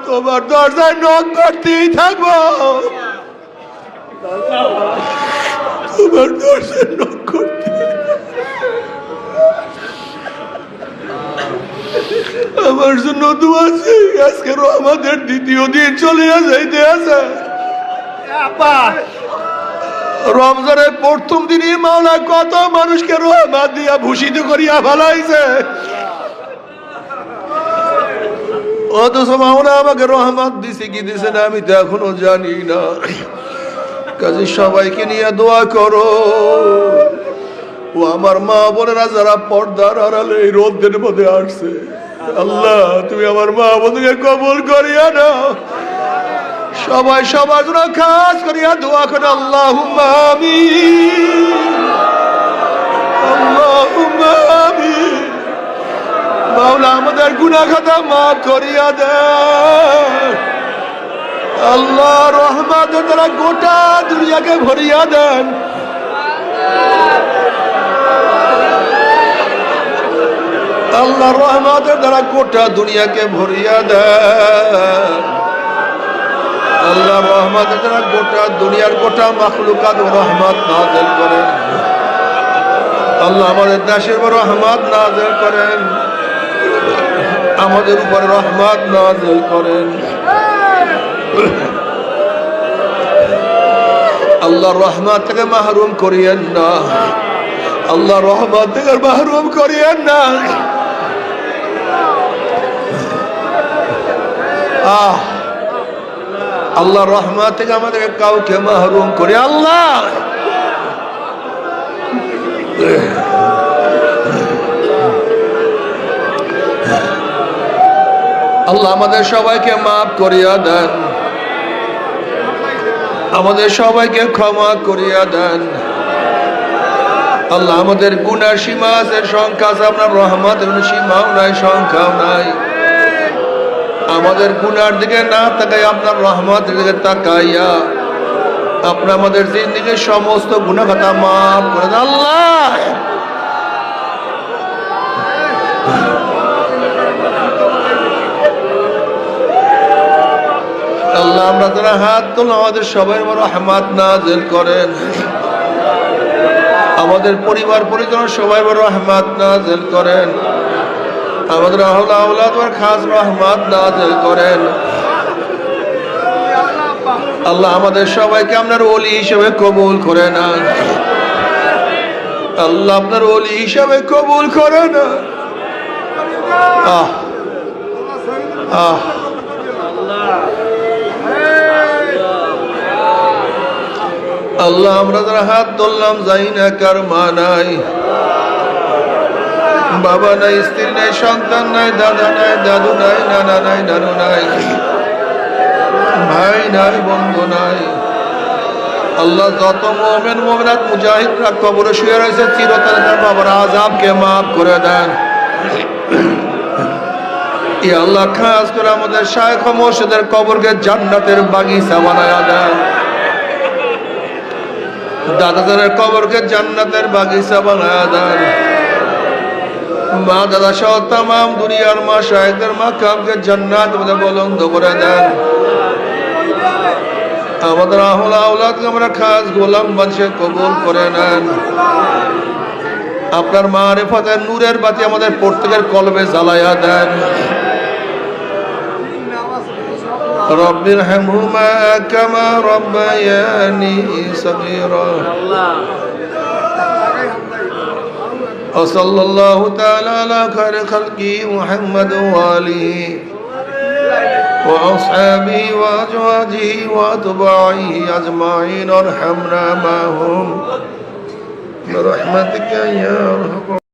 Speaker 1: তোমার দরজায় নক করতেই থাকবো, তোমার দরজায় নক করতে। আমার জন্য দোয়া চাই, আজকে আমাদের দ্বিতীয় দিন চলে যাইতে আছে। রমজানের প্রথম দিনই মাওলা কত মানুষকে রহমত দিয়া ভূষিত করিয়া ফেলাইছে, অথচ মাওলা আমাকে রহমত দিছে কি দিছে না আমি তো এখনো জানি না। কাজে সবাইকে নিয়ে দোয়া করো। ও আমার মা বোনেরা যারা পর্দার আড়ালে এই রোদের মধ্যে আসছে, আল্লাহ তুমি আমার মা বোনকে কবুল করিয়া নাও। সবাই সবার জন্য খাস করিয়া দোয়া করে আল্লাহুম্মা আমিন, আল্লাহুম্মা আমিন। মাওলা আমাদের গুনাহ খাতা মাফ করিয়া দেন। আল্লাহ রহমতের দ্বারা গোটা দুনিয়াকে ভরিয়া দেন। আল্লাহ রহমতের দ্বারা গোটা দুনিয়াকে ভরিয়া দেন। আল্লাহ রহমতের দ্বারা গোটা দুনিয়ার গোটা মাখলুকাত রহমত নাযিল করেন। আল্লাহ আমাদের দেশের উপর রহমত নাযিল করেন, আমাদের উপর রহমত নাযিল করেন। আল্লাহ রহমত থেকে মাহরুম করিয়েন না, আল্লাহ রহমত থেকে মাহরুম করিয়েন না। আল্লাহ রহমত থেকে আমাদেরকে কাউকে মাহরুম করে আল্লাহ। আল্লাহ আমাদের সবাইকে মাফ করিয়া দেন, আমাদের সবাইকে ক্ষমা করিয়া দেন। আল্লাহ আমাদের গুনার সীমা আছে, সংখ্যা আছে, আপনার রহমতের সীমাও নাই, সংখ্যাও নাই। আমাদের গুনার দিকে না তাকাই আপনার রহমতের দিকে তাকাইয়া আপনি আমাদের জিন্দেগীর সমস্ত গুনাহ খাতা মাফ করে দেন আল্লাহ। আল্লাহ আমরা যারা হাত তোলা আমাদের সবাই রহমত নাযিল করেন, আমাদের পরিবার পরিজন সবাই রহমত নাযিল করেন, আমাদের আহলে আওলাদ খাস রহমত নাযিল করেন। আল্লাহ আমাদের সবাইকে আপনার ওলি হিসেবে কবুল করে নেন। আল্লাহ আপনার ওলি হিসেবে কবুল করে নেন। আল্লাহ আমরা যারা হাত তুললাম যাই না কার মা নাই, বাবা নাই, স্ত্রী নাই, সন্তান নাই, দাদা নাই, দাদু নাই, নানা নাই, নানু নাই, ভাই নাই, বন্ধু নাই। আল্লাহ যত মুমিন মুমিনাত মুজাহিদরা কবরে শুয়ে রয়েছে চিরতরে তার বাবার আযাবকে মাফ করে দেন। ইয়া আল্লাহ খাস করে আমাদের শায়খ মুর্শিদের কবরকে জান্নাতের বাগিচা বানায়া দেন। দাদাদের কবরকে জান্নাতের বাগিচা বানায়া দেন। মা দাদা সহ তামাম দুনিয়ার মা শায়েখদের মাকামকে জান্নাত মধ্যে বুলন্দ করে দেন। আমাদের আহল আওলাদকে আমরা খাস গোলাম বানিয়ে কবুল করে নেন। আপনার মারিফতের নূরের বাতি আমাদের প্রত্যেকের কলবে জ্বালায়া দেন। রব্বির হামহুমা কামা রব্বায়ানি সগীরা। وصلى الله تعالى على خير خلقه محمد وآله وأصحابه وأزواجه وأتباعه أجمعين وارحمنا معهم برحمتك يا أرحم